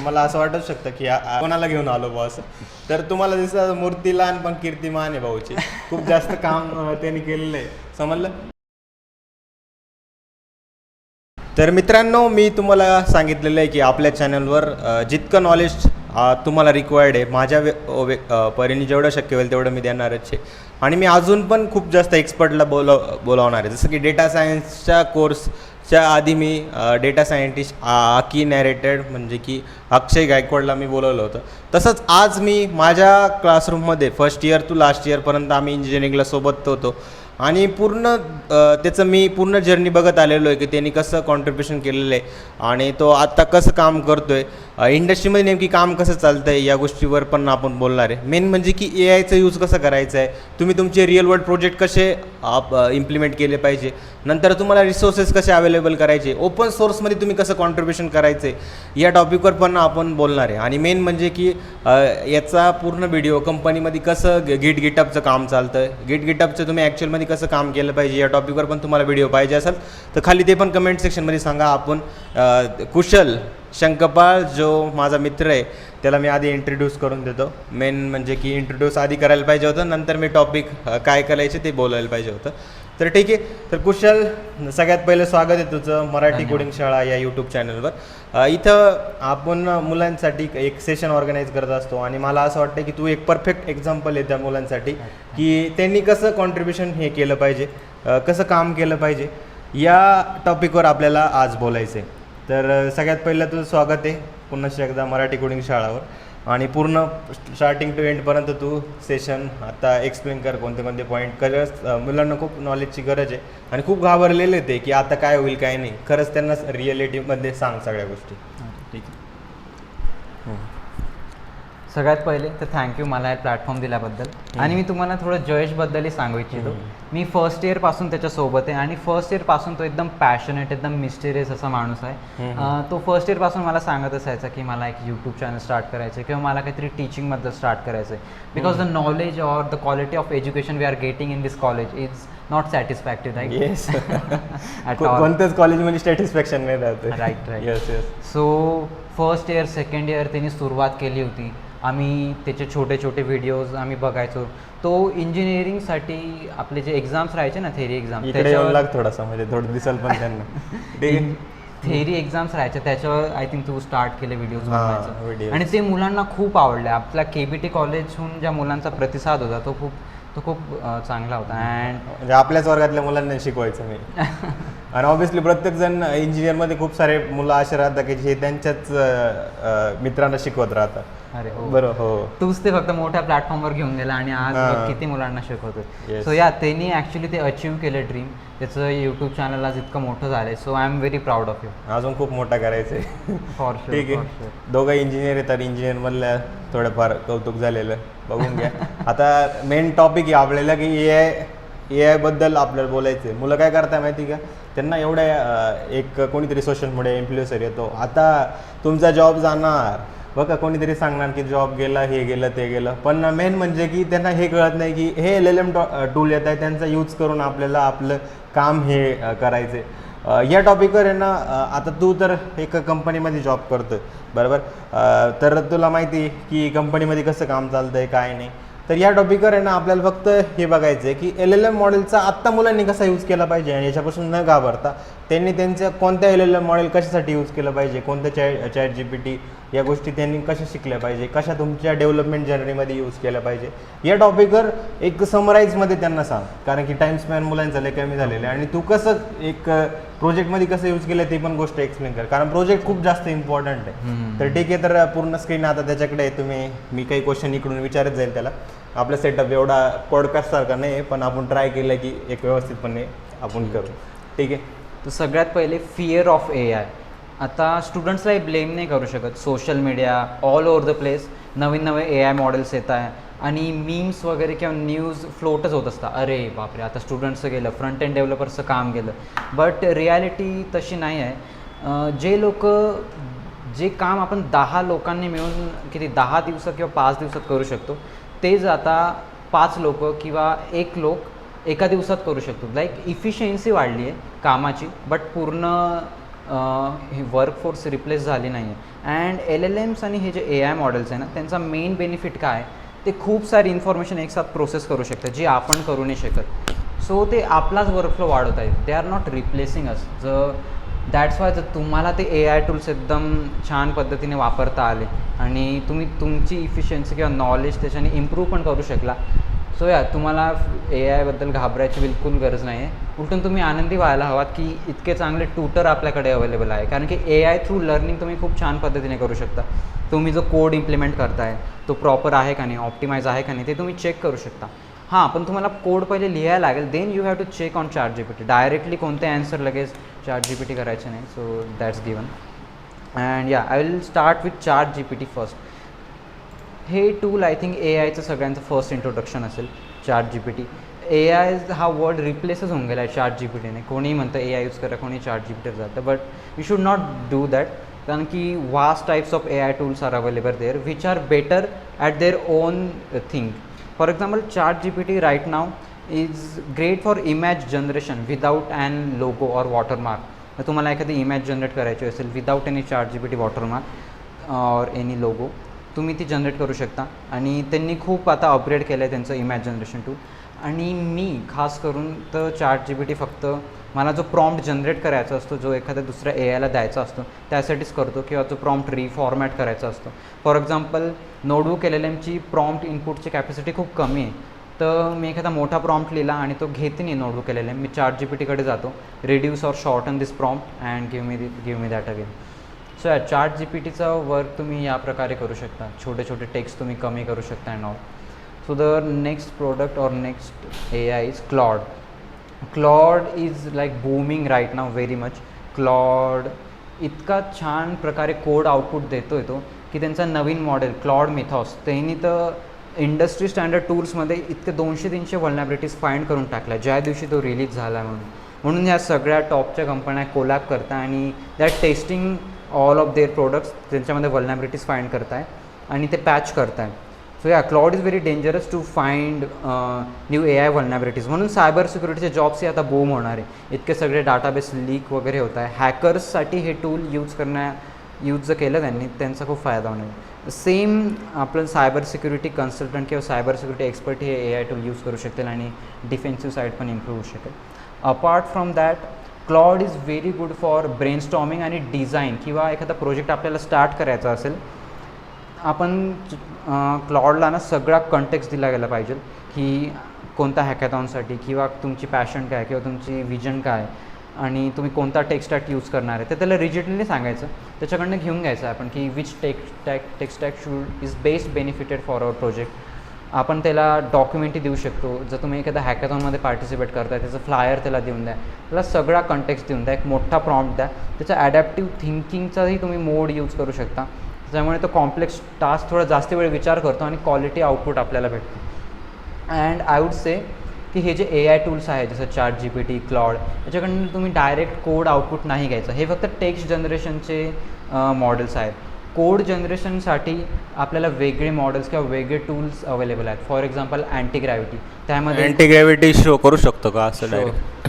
तुम्हाला असं वाटू शकतं की कोणाला घेऊन आलो भाऊ असं. तर तुम्हाला दिसतं मूर्ती लहान पण कीर्तिमान आहे भाऊची. खूप जास्त काम त्यांनी केलेलं आहे, समजलं. तर मित्रांनो, मी तुम्हाला सांगितलेलं आहे की आपल्या चॅनलवर जितकं नॉलेज तुम्हाला रिक्वायर्ड आहे माझ्या परीने जेवढं शक्य होईल तेवढं मी देणारच आहे. आणि मी अजून पण खूप जास्त एक्सपर्टला बोलावणार आहे. जसं की डेटा सायन्सच्या कोर्सच्या आधी मी डेटा सायंटिस्ट आकी नॅरेटेड म्हणजे की अक्षय गायकवाडला मी बोलवलं होतं. तसंच आज मी माझ्या क्लासरूममध्ये फर्स्ट इयर टू लास्ट इयरपर्यंत आम्ही इंजिनिअरिंगला सोबत होतो आणि त्याचं मी पूर्ण जर्नी बघत आलेलो आहे की त्यांनी कसं कॉन्ट्रीब्युशन केलेलं आहे आणि तो आत्ता कसं काम करतो आहे, इंडस्ट्रीमध्ये नेमकी काम कसं चालतं आहे या गोष्टीवर पण आपण बोलणार आहे. मेन म्हणजे की AI यूज कसं करायचं आहे, तुम्ही तुमचे रिअल वर्ल्ड प्रोजेक्ट कसे इम्प्लिमेंट केले पाहिजे, नंतर तुम्हाला रिसोर्सेस कसे अवेलेबल करायचे, ओपन सोर्समध्ये तुम्ही कसं कॉन्ट्रीब्युशन करायचं आहे या टॉपिकवर पण आपण बोलणार आहे. आणि मेन म्हणजे की याचा पूर्ण व्हिडिओ कंपनीमध्ये कसं गिटअपचं काम चालतं आहे, गिटअपचं तुम्ही ॲक्च्युअलमध्ये कसं काम केलं पाहिजे या टॉपिकवर पण तुम्हाला व्हिडिओ पाहिजे असेल तर खाली ते पण कमेंट सेक्शनमध्ये सांगा. आपण कुशल शंकपाळ जो माझा मित्र आहे त्याला मी आधी इंट्रोड्यूस करून देतो. मेन म्हणजे की इंट्रोड्यूस आधी करायला पाहिजे होतं, नंतर मी टॉपिक काय करायचे ते बोलायला पाहिजे होतं. तर ठीक आहे. तर कुशल, सगळ्यात पहिलं स्वागत आहे तुझं मराठी कोडिंग शाळा या यूट्यूब चॅनलवर. इथं आपण मुलांसाठी एक सेशन ऑर्गनाईज करत असतो आणि मला असं वाटतं की तू एक परफेक्ट एक्झाम्पल आहे त्या मुलांसाठी की त्यांनी कसं कॉन्ट्रीब्युशन हे केलं पाहिजे, कसं काम केलं पाहिजे या टॉपिकवर आपल्याला आज बोलायचं आहे. तर सगळ्यात पहिलं तुझं स्वागत आहे पुन्हा एकदा मराठी कोडिंग शाळावर आणि पूर्ण स्टार्टिंग टू एंडपर्यंत तू सेशन आता एक्सप्लेन कर, कोणते कोणते पॉईंट. खरंच मुलांना खूप नॉलेजची गरज आहे आणि खूप घाबरलेले ते की आता काय होईल काय नाही. खरंच त्यांना रिॲलिटीमध्ये सांग सगळ्या गोष्टी. ठीक आहे. सगळ्यात पहिले तर थँक्यू मला हे प्लॅटफॉर्म दिल्याबद्दल. आणि मी तुम्हाला थोडं जयेशबद्दलही सांगू इच्छितो. मी फर्स्ट इयरपासून त्याच्यासोबत आहे आणि फर्स्ट इयरपासून तो एकदम पॅशनेट, एकदम मिस्टेरियस असा माणूस आहे. तो फर्स्ट इयरपासून मला सांगत असायचा की मला एक यूट्यूब चॅनल स्टार्ट करायचं आहे किंवा मला काहीतरी टीचिंगबद्दल स्टार्ट करायचं आहे. Because the knowledge or the quality of education we are getting in this college is not satisfactory, right? Yes. कोणत्याच कॉलेजमध्ये सॅटिस्फॅक्शन नाही राहत. Right right. Yes yes. So first year second year त्यांनी सुरुवात केली होती. आम्ही त्याचे छोटे छोटे व्हिडिओज आम्ही बघायचो. तो इंजिनिअरिंगसाठी आपले जे एक्झाम्स राहायचे ना, थेरी एक्झाम, त्याच्यावर थोडासा म्हणजे थोडं दिसल पण त्यांना थेरी एक्झाम्स राहायचे त्याच्यावर आय थिंक तू स्टार्ट केले व्हिडिओज बनवायचं आणि ते मुलांना खूप आवडले. आपल्या KBT कॉलेजहून ज्या मुलांचा प्रतिसाद होता तो खूप चांगला होता. अँड म्हणजे आपल्याच वर्गातल्या मुलांना शिकवायचं मी. आणि ऑब्व्हियसली प्रत्येकजण इंजिनिअरमध्ये खूप सारे मुलं असे राहतात की जे त्यांच्याच मित्रांना शिकवत राहतात. अरे हो, बरोबर. हो, तूच ते फक्त मोठ्या प्लॅटफॉर्मवर घेऊन गेला आणि आज किती मुलांना शिकवतोय. सो या त्यांनी ॲक्च्युली ते अचीव्ह केलं ड्रीम. त्याचं यूट्यूब चॅनल आज इतकं मोठं झालंय. So I am very proud of you. अजून खूप मोठा करायचं आहे. For sure. ठीक आहे. दोघं इंजिनियर आहेत तर इंजिनियरमधल्या थोडंफार कौतुक झालेलं बघून घ्या. आता मेन टॉपिक आहे आपल्याला की AI बद्दल आपल्याला बोलायचं आहे. मुलं काय करताय माहिती का, त्यांना एवढ्या एक कोणीतरी सोशल मीडिया इन्फ्लुएन्सर येतो, आता तुमचा जॉब जाणार बघा, कोणीतरी सांगणार की जॉब गेला, हे गेलं ते गेलं. पण मेन म्हणजे की त्यांना हे कळत नाही की हे LLM टूल येत आहे, त्यांचा यूज करून आपल्याला आपलं काम हे करायचं आहे. या टॉपिकवर आहे ना, आता तू तर एका कंपनीमध्ये जॉब करतोय बरोबर, तर तुला माहिती आहे की कंपनीमध्ये कसं काम चालतं आहे काय नाही. तर या टॉपिकवर आहे ना आपल्याला फक्त हे बघायचं आहे की LLM मॉडेलचा आत्ता मुलांनी कसा यूज केला पाहिजे आणि याच्यापासून न घाबरता त्यांनी त्यांच्या कोणत्या LLM मॉडेल कशासाठी यूज केलं पाहिजे, कोणतं चॅट GPT या गोष्टी त्यांनी कशा शिकल्या पाहिजे, कशा तुमच्या डेव्हलपमेंट जर्नीमध्ये यूज केल्या पाहिजे या टॉपिकवर एक समराईजमध्ये त्यांना सांग. कारण की टाईम स्पॅन मुलांचा लय कमी झालेलं आहे आणि तू कसं एक प्रोजेक्टमध्ये कसं यूज केलं ते पण गोष्ट एक्सप्लेन कर, कारण प्रोजेक्ट खूप जास्त इम्पॉर्टंट आहे. तर ठीक आहे. तर पूर्ण स्क्रीन आता त्याच्याकडे आहे. मी काही क्वेश्चन इकडून विचारत जाईल त्याला. आपला सेटअप एवढा पॉडकास्टसारखा नाही आहे, पण आपण ट्राय केलं की एक व्यवस्थितपणे आपण करू. ठीक आहे. तर सगळ्यात पहिले फिअर ऑफ AI. आता स्टुडंट्सलाही ब्लेम नाही करू शकत. Social media all over the place Naveen AI models येत आहे आणि मीम्स वगैरे किंवा न्यूज फ्लोटच होत असतात. अरे बापरे, आता स्टुडंट्सचं गेलं, फ्रंट एंड डेव्हलपरचं काम गेलं. बट रियालिटी तशी नाही आहे. जे काम आपण 10 लोकांनी मिळून 10 दिवसात किंवा 5 दिवसात करू शकतो, तेच आता 5 लोक किंवा 1 लोक एका दिवसात करू शकतो. लाईक इफिशियन्सी वाढली आहे कामाची, बट पूर्ण हे वर्कफोर्स रिप्लेस झाली नाही आहे. अँड LLMs आणि हे जे AI मॉडेल्स आहे ना, त्यांचा मेन बेनिफिट काय आहे, ते खूप सारी इन्फॉर्मेशन एकसाथ प्रोसेस करू शकतात जी आपण करू नाही शकत. सो ते आपलाच वर्कफ्लो वाढवत आहेत. They are not replacing us. That's why जर तुम्हाला ते AI टूल्स एकदम छान पद्धतीने वापरता आले आणि तुम्ही तुमची इफिशियन्सी किंवा नॉलेज त्याच्याने इम्प्रूव्ह पण करू शकला, सो तुम्हाला AI बद्दल घाबरायची बिलकुल गरज नाही आहे. उलटून तुम्ही आनंदी व्हायला हवात की इतके चांगले ट्यूटर आपल्याकडे अवेलेबल आहे. कारण की AI थ्रू लर्निंग तुम्ही खूप छान पद्धतीने करू शकता. तुम्ही जो कोड इम्प्लिमेंट करताय तो प्रॉपर आहे का नाही, ऑप्टिमाइज आहे का नाही, ते तुम्ही चेक करू शकता. हां, पण तुम्हाला कोड पहिले लिहायला लागेल. Then you have to check on ChatGPT. Directly कोणते ॲन्सर लगेच ChatGPT करायचे नाही. So that's given. And I will start with ChatGPT first. हे टूल आय थिंक AIचं सगळ्यांचं फर्स्ट इंट्रोडक्शन असेल. ChatGPT AI हा वर्ड रिप्लेसच होऊन गेला आहे ChatGPTने. कोणी म्हणतं AI यूज करा, कोणी ChatGPT जातं, but we should not do that. कारण की vast types of AI tools are available there which are better at their own thing. For example ChatGPT right now is great for image generation without an logo or watermark. तर तुम्हाला एखादी image generate करायची असेल without any ChatGPT watermark or any logo, तुम्ही ती generate करू शकता. आणि त्यांनी खूप आता अपग्रेड केलं आहे त्यांचं इमेज जनरेशन टूल. आणि मी खास करून तर ChatGPT फक्त मला जो प्रॉम्प्ट जनरेट करायचा असतो, जो एखाद्या दुसऱ्या AIला द्यायचा असतो त्यासाठीच करतो, किंवा जो प्रॉम्प्ट रिफॉर्मॅट करायचा असतो. फॉर एक्झाम्पल नोटबुक LLMची प्रॉम्प्ट इनपुटची कॅपॅसिटी खूप कमी आहे, तर मी एखादा मोठा प्रॉम्प्ट लिहिला आणि तो घेते नाही नोटबुक LLM, मी ChatGPTकडे जातो, reduce or shorten this prompt and give me that again. So ChatGPTचं वर्क तुम्ही या प्रकारे करू शकता. छोटे छोटे टेक्स्ट तुम्ही कमी करू शकता and all. So the next product or next AI is Claude. Claude is like booming right now very much. Claude इतका छान प्रकारे कोड आउटपुट देतो आहे तो, की त्यांचा नवीन मॉडेल Claude Mythos त्यांनी तर इंडस्ट्री स्टँडर्ड टूल्समध्ये इतके 200-300 व्हल्नॅबिलिटीज फाइंड करून टाकल्या ज्या दिवशी तो रिलीज झाला म्हणून ह्या सगळ्या टॉपच्या कंपन्या कोलॅब करतात आणि that testing all of their products, त्यांच्यामध्ये व्हल्नॅबिलिटीज फाइंड करताय आणि ते पॅच करताय. So Claude is very dangerous to find new AI vulnerabilities. म्हणून सायबर सिक्युरिटीचे जॉब्सही आता बूम होणार आहे. इतके सगळे डाटाबेस लीक वगैरे होत आहे. हॅकर्ससाठी हे टूल यूज जर केलं त्यांनी, त्यांचा खूप फायदा होणार. सेम आपलं सायबर सिक्युरिटी कन्सल्टंट किंवा सायबर सिक्युरिटी एक्सपर्ट हे AI टूल यूज करू शकतील आणि डिफेन्सिव्ह साईड पण इम्प्रूव्ह होऊ शकेल. Apart from that Claude is very good for brainstorming आणि डिझाईन. किंवा एखादा प्रोजेक्ट आपल्याला स्टार्ट करायचा असेल, आपण Claudeला ना सगळा कंटेक्स्ट दिला गेला पाहिजे की कोणत्या हॅकॅथॉनसाठी, किंवा तुमची पॅशन काय, किंवा तुमची विजन काय, आणि तुम्ही कोणता टेक स्टॅक यूज करणार आहे, तर त्याला रिजिडली सांगायचं. त्याच्याकडनं घेऊन घ्यायचं आपण की which tech stack should is best benefited for our project. आपण त्याला डॉक्युमेंटही देऊ शकतो. जर तुम्ही एखाद्या हॅकॅथॉनमध्ये पार्टिसिपेट करताय, त्याचं फ्लायर त्याला देऊन द्या, त्याला सगळा कंटेक्स्ट देऊन द्या, एक मोठा प्रॉम्प्ट द्या. त्याचा ॲडॅप्टिव्ह थिंकिंगचाही तुम्ही मोड यूज करू शकता, त्यामुळे तो कॉम्प्लेक्स टास्क थोडा जास्त वेळ विचार करतो आणि क्वालिटी आउटपुट आपल्याला भेटतो. अँड आय वुड से की हे जे AI टूल्स आहेत जसं ChatGPT, Claude, याच्याकडून तुम्ही डायरेक्ट कोड आउटपुट नाही घ्यायचं. हे फक्त टेक्स्ट जनरेशनचे मॉडेल्स आहेत. कोड जनरेशनसाठी आपल्याला वेगळे मॉडेल्स किंवा वेगळे टूल्स अवेलेबल आहेत. फॉर एक्झाम्पल अँटीग्रॅव्हिटी, त्यामध्ये अँटीग्रॅव्हिटी शो करू शकतो का असं डायरेक्ट?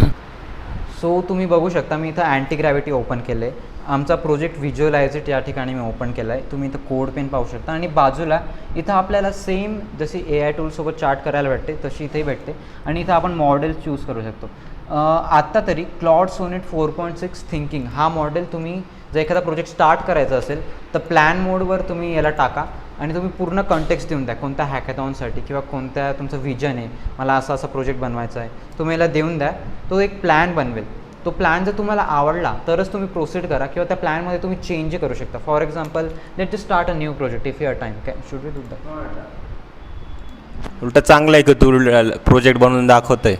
सो तुम्ही बघू शकता, मी इथं अँटीग्रॅव्हिटी ओपन केलं आहे. आमचा प्रोजेक्ट व्हिज्युअलायझिट या ठिकाणी मी ओपन केला आहे. तुम्ही इथं कोड पेन पाहू शकता आणि बाजूला इथं आपल्याला सेम जशी AI टूलसोबत चार्ट करायला भेटते तशी इथेही भेटते आणि इथं आपण मॉडेल चूज करू शकतो. आत्ता तरी Claude Sonnet 4.6 थिंकिंग हा मॉडेल तुम्ही जर एखादा प्रोजेक्ट स्टार्ट करायचा असेल तर प्लॅन मोडवर तुम्ही याला टाका आणि तुम्ही पूर्ण कंटेक्स्ट देऊन द्या कोणत्या हॅकॅथॉनसाठी किंवा कोणत्या तुमचं विजन आहे, मला असा प्रोजेक्ट बनवायचा आहे, तुम्ही याला देऊन द्या. तो एक प्लॅन बनवेल. तो प्लॅन जर तुम्हाला आवडला तरच तुम्ही प्रोसीड करा, किंवा त्या प्लॅनमध्ये तुम्ही चेंज करू शकता. For example let to start a new project if your time can should we do that. उलट चांगलं आहे की तू प्रोजेक्ट बनवून दाखवतोय.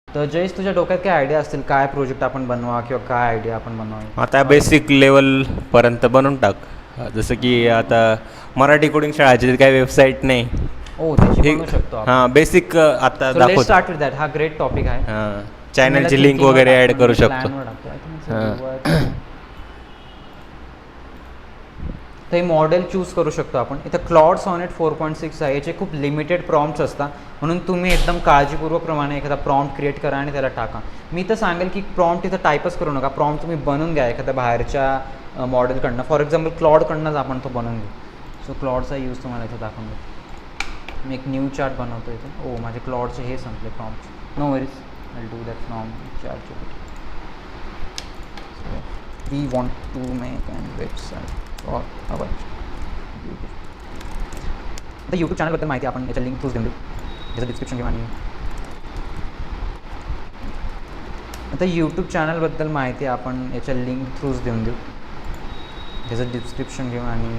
तर जयेश, तुझ्या डोक्यात काय आयडिया असतील, काय प्रोजेक्ट आपण बनवा किंवा काय आयडिया आपण बनवा? आता बेसिक लेवलपर्यंत बनवून टाक. जसं की आता मराठी कोडिंग शाळाची काही वेबसाईट नाही. ओ, त्याची बनवू शकतो आपण. हां, बेसिक आता दाखवतो. Start with that. हा ग्रेट टॉपिक आहे. हां, चॅनलची लिंक वगैरे ॲड करू शकतो. तर हे मॉडेल चूज करू शकतो आपण. इथं क्लॉड सॉनेट 4.6 आहे. याचे खूप लिमिटेड प्रॉम्प्ट्स असतात, म्हणून तुम्ही एकदम काळजीपूर्वकप्रमाणे एखादा प्रॉम्प्ट क्रिएट करा आणि त्याला टाका. मी तर सांगेल की प्रॉम्प्ट इथं टाईपच करू नका, प्रॉम्प्ट तुम्ही बनवून घ्या एखाद्या बाहेरच्या मॉडेलकडनं. फॉर एक्झाम्पल क्लॉडकडनंच आपण तो बनवून घेऊ. सो क्लॉडचा यूज तुम्हाला इथं दाखवून देतो. मी एक न्यू चार्ट बनवतो इथे. ओ माझे क्लॉडचे हे संपले prompt. No worries, I do that from ChatGPT. We want to make an website for our YouTube. आता यूट्यूब चॅनलबद्दल माहिती आपण याच्या लिंक थ्रूच देऊन देऊ, त्याचं डिस्क्रिप्शन घेऊ. आणि आता यूट्यूब चॅनलबद्दल माहिती आपण याच्या लिंक थ्रूच देऊन देऊ, त्याचं डिस्क्रिप्शन घेऊ. आणि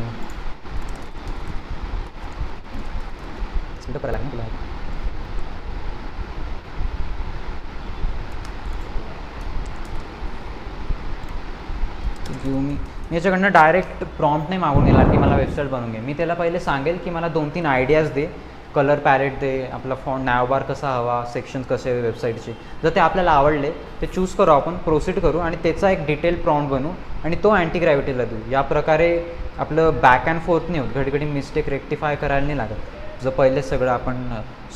करायला लागेल तुला. घेऊ मी याच्याकडनं डायरेक्ट प्रॉम्प्ट नाही मागून घेणार की मला वेबसाईट बनवून घे. मी त्याला पहिले सांगेल की मला 2-3 आयडियाज दे, कलर पॅलेट दे, आपला फॉन्ट नॅवबार कसा हवा, सेक्शन्स कसे हवे वेबसाईटचे. जर ते आपल्याला आवडले ते चूज करू, आपण प्रोसीड करू आणि त्याचा एक डिटेल प्रॉम्प्ट बनवू आणि तो अँटी ग्रॅव्हिटीला देऊ. या प्रकारे आपलं बॅक अँड फोर्थ नाही होत, घडी मिस्टेक रेक्टिफाय करायला नाही लागत जर पहिले सगळं आपण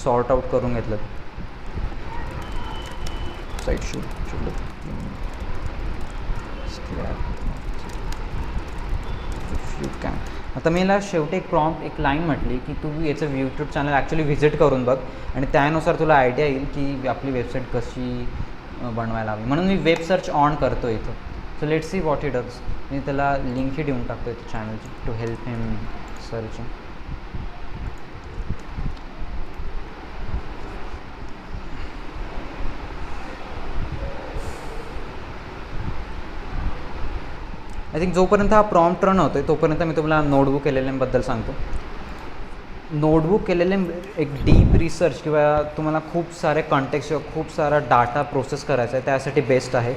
सॉर्ट आउट करून घेतलं. Site shoot you can. आता मी याला शेवटी एक प्रॉम्प्ट एक लाईन म्हटली की तू याचं यूट्यूब चॅनल ॲक्च्युली व्हिजिट करून बघ आणि त्यानुसार तुला आयडिया येईल की आपली वेबसाईट कशी बनवायला हवी. म्हणून मी वेब सर्च ऑन करतो इथं. So let's see what he does. मी त्याला लिंकही देऊन टाकतो इथं चॅनलची to help him searching. I think जोपर्यंत हा प्रॉम्प्ट रन होतो आहे तोपर्यंत मी तुम्हाला नोटबुक LLMबद्दल सांगतो. नोटबुक LLM एक डीप रिसर्च किंवा तुम्हाला खूप सारे कॉन्टेक्स्ट किंवा खूप सारा डाटा प्रोसेस करायचा आहे त्यासाठी बेस्ट आहे.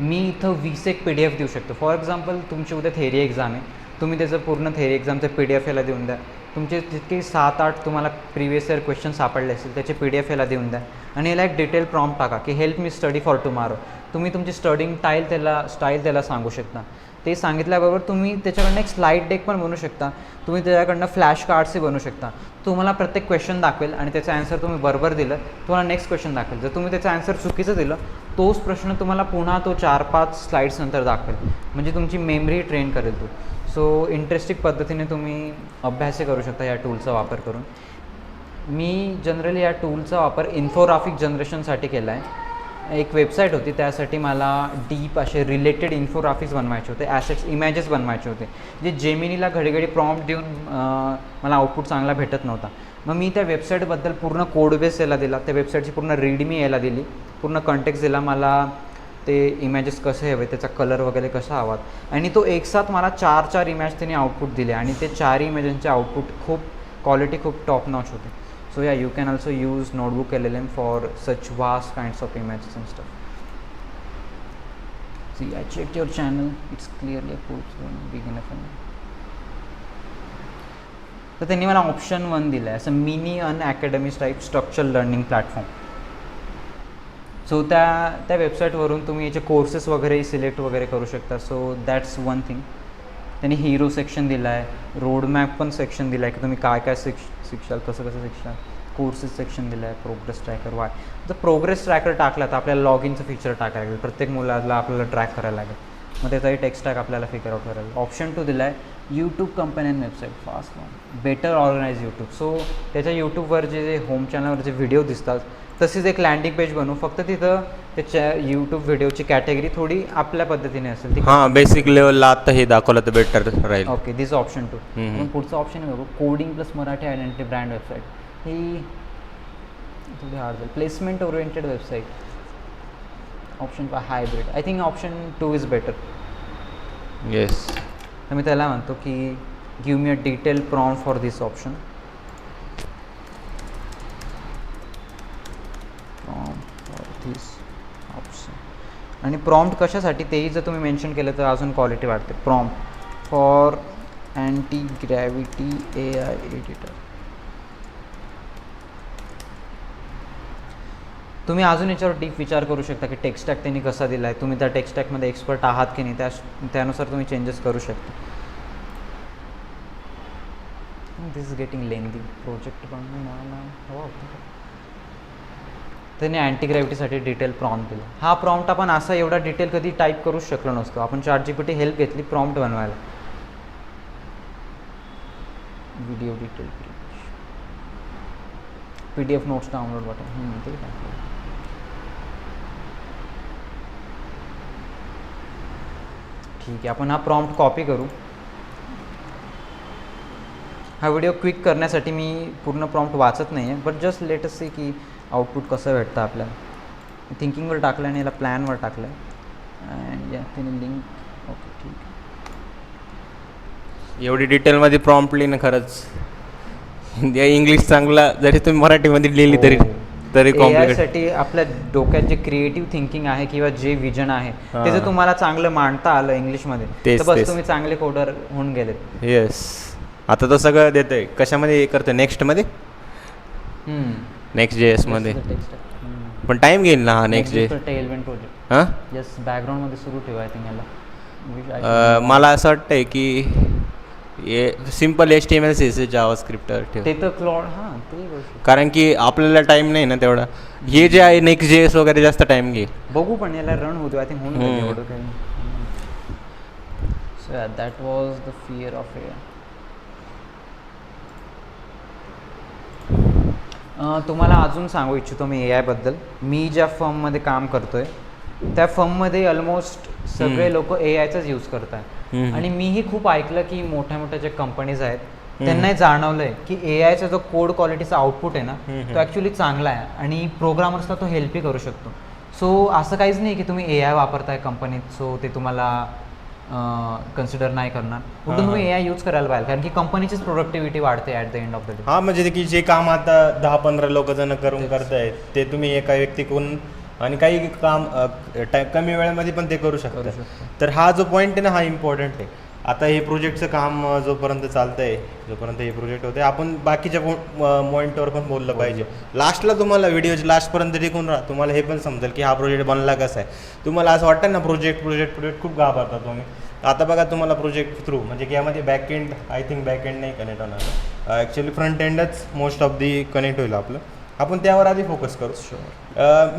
मी इथं 20 एक PDF देऊ शकतो. फॉर एक्झाम्पल तुमची उद्या थेरी एक्झाम आहे, तुम्ही त्याचं पूर्ण थेरी एक्झामचं PDF याला देऊन द्या. तुमचे जितके 7-8 तुम्हाला प्रिवियस इयर क्वेश्चन सापडले असतील त्याचे PDF याला देऊन द्या आणि याला एक डिटेल प्रॉम्प्ट टाका की help me study for tomorrow. तुम्ही तुमची स्टडिंग स्टाईल त्याला सांगू शकता. ते सांगितल्याबरोबर तुम्ही त्याच्याकडनं एक स्लाईड डेक पण बनवू शकता, तुम्ही त्याच्याकडनं फ्लॅश कार्ड्सही बनवू शकता. तुम्हाला प्रत्येक क्वेश्चन दाखवेल आणि त्याचं ॲन्सर तुम्ही बरोबर दिलं तुम्हाला नेक्स्ट क्वेश्चन दाखवेल. जर तुम्ही त्याचं ॲन्सर चुकीचं दिलं तोच प्रश्न तुम्हाला पुन्हा तो 4-5 स्लाईड्स नंतर दाखवेल. म्हणजे तुमची मेमरी ट्रेन करेल तो. सो इंटरेस्टिंग पद्धतीने तुम्ही अभ्यासही करू शकता या टूलचा वापर करून. मी जनरली या टूलचा वापर इन्फोग्राफिक जनरेशनसाठी केला आहे. एक वेबसाईट होती त्यासाठी मला डीप असे रिलेटेड इन्फोग्राफिक्स बनवायचे होते, ॲसेट्स इमेजेस बनवायचे होते जे जेमिनीला घडीघडी प्रॉम्प्ट देऊन मला आउटपुट चांगला भेटत नव्हता. मग मी त्या वेबसाईटबद्दल पूर्ण कोड बेस याला दिला, त्या वेबसाईटची पूर्ण रीडमी याला दिली, पूर्ण कंटेक्स्ट दिला, मला ते इमेजेस कसे हवे, त्याचा कलर वगैरे कसा हवा आणि तो एकसाथ मला 4 इमेज त्याने आउटपुट दिले आणि ते 4 इमेजांचे आउटपुट खूप क्वालिटी खूप टॉप नॉच होते. So yeah, you can also use Notebook LLM for such vast kinds of images and stuff. See, I checked your channel. It's clearly approved. So beginner friendly. तर त्यांनी मला option 1 दिलं आहे, असं mini Unacademy type structure learning platform. So त्या वेबसाईटवरून तुम्ही याचे कोर्सेस वगैरे सिलेक्ट वगैरे करू शकता. So that's one thing. त्यांनी हिरो सेक्शन दिला आहे, रोडमॅप पण सेक्शन दिला आहे की तुम्ही काय काय शिक्षाल, कसं शिक्षाल. कोर्सेस सेक्शन दिलं आहे, प्रोग्रेस ट्रॅकर. जर प्रोग्रेस ट्रॅकर टाकला तर आपल्याला लॉग इनचं फीचर टाकायला लागेल, प्रत्येक मुलाला आपल्याला ट्रॅक करायला लागेल, मग त्याचाही टेक्स्ट टॅग आपल्याला फिगर आउट करायला. ऑप्शन 2 दिला आहे YouTube company website fast better organize YouTube. So त्याच्या यूट्यूबवर जे होम चॅनलवर जे व्हिडिओ दिसतात तशीच एक लँडिंग पेज बनवू, फक्त तिथं त्याच्या यूट्यूब व्हिडिओची कॅटेगरी थोडी आपल्या पद्धतीने असेल. हां, बेसिक लेवलला आता हे दाखवलं तर बेटर राहील. Okay, this option 2. मग पुढचं ऑप्शन आहे बघू, coding plus Marathi identity brand website. ही थोडी हार्ड जाईल. Placement oriented website. Option 5 hybrid. I think option 2 is better. Yes. तर मी त्याला म्हणतो की give me a detail prompt for this option. आणि प्रॉम्प्ट कशासाठी तेही जर तुम्ही मेन्शन केलं तर अजून क्वालिटी वाढते. Prompt for anti gravity AI editor. तुम्ही अजून याच्यावर डीप विचार करू शकता की टेक्स्ट टॅग त्यांनी कसा दिला आहे, तुम्ही त्या टेक्स्ट टॅगमध्ये एक्सपर्ट आहात की नाही, त्यानुसार तुम्ही चेंजेस करू शकता. दिस इज गेटिंग लेंदी. प्रोजेक्ट बनवायला हवा होता. त्याने अँटी ग्रॅव्हिटीसाठी डिटेल प्रॉम्प्ट दिला. हा प्रॉम्प्ट आपण असा एवढा डिटेल कधी टाईप करूच शकलो नसतो. आपण ChatGPT हेल्प घेतली प्रॉम्प्ट बनवायला. Video detail PDF notes download button ते काय. ठीक आहे, आपण हा प्रॉम्प्ट कॉपी करू. हा व्हिडिओ क्विक करण्यासाठी मी पूर्ण प्रॉम्प्ट वाचत नाही आहे, but just let us see की आउटपुट कसं भेटतं आपल्याला. थिंकिंगवर टाकलं आणि याला प्लॅनवर टाकलं आहे अँड या तिने लिंक. ओके ठीक आहे. एवढी डिटेलमध्ये प्रॉम्प्ट लिहिणं खरंच इंग्लिश चांगला जरी तुम्ही मराठीमध्ये लिहिली तरी कॉम्प्लिकेट. साठी आपल्या डोक्यात जे क्रिएटिव्ह थिंकिंग आहे किंवा जे विजन आहे ते जर तुम्हाला चांगलं मांडता आलं इंग्लिशमध्ये तर बस तुम्ही चांगले कोडर होऊन गेलेत. येस, आता तो सगळं देतोय. कशामध्ये हे करतोय? नेक्स्टमध्ये, Next.js मध्ये. पण टाइम घेईल ना हा Next.js. टेलमेंट प्रोजेक्ट. हां, यस, बॅकग्राऊंडमध्ये सुरू ठेवा. आय थिंक याला मला असं वाटतंय की सिम्पल HTML CSS जावास्क्रिप्ट ठेव. ते तर क्लॉड. हां, ते गोष्ट कारण की आपल्याला टाइम नाही ना तेवढा. हे जे आहे Next.js वगैरे जास्त टाइम घेईल. बघू, पण याला रन होतो. आय थिंक होऊन जाईल एवढं काही. So that was the fear of AI. तुम्हाला अजून सांगू इच्छितो मी AI बद्दल. मी ज्या फर्ममध्ये काम करतोय त्या फर्ममध्ये ऑलमोस्ट सगळे लोक AIचाच यूज करत आहे. आणि मीही खूप ऐकलं की मोठ्या मोठ्या ज्या कंपनीज आहेत त्यांनाही जाणवलंय की AIचा जो कोड क्वालिटीचा आउटपुट आहे ना तो ॲक्च्युली चांगला आहे आणि प्रोग्रामर्सला तो हेल्पही करू शकतो. सो असं काहीच नाही की तुम्ही AI वापरताय कंपनीत सो ते तुम्हाला कन्सिडर नाही करणार. कुठून तुम्ही AI यूज करायला पाहिजे, कारण की कंपनीचीच प्रोडक्टिव्हिटी वाढते at the end of the day. हा, म्हणजे की जे काम आता 10-15 लोक जण करून करतायत ते तुम्ही एका व्यक्तीकडून आणि काही काम कमी वेळेमध्ये पण ते करू शकता. तर हा जो पॉईंट आहे ना हा इम्पॉर्टंट आहे. आता हे प्रोजेक्टचं काम जोपर्यंत चालतंय, जोपर्यंत हे प्रोजेक्ट होते, आपण बाकीच्या पॉईंटवर पण बोललं पाहिजे. लास्टला तुम्हाला व्हिडिओच्या लास्टपर्यंत टिकून राहा, तुम्हाला हे पण समजेल की हा प्रोजेक्ट बनला कसा आहे. तुम्हाला असं वाटतं ना प्रोजेक्ट खूप घाबरता तुम्ही. आता बघा तुम्हाला प्रोजेक्ट थ्रू म्हणजे की यामध्ये बॅकएंड, आय थिंक बॅकएंड नाही कनेक्ट होणार, ॲक्च्युली फ्रंट एंडच मोस्ट ऑफ दी कनेक्ट होईल आपलं. आपण त्यावर आधी फोकस करू.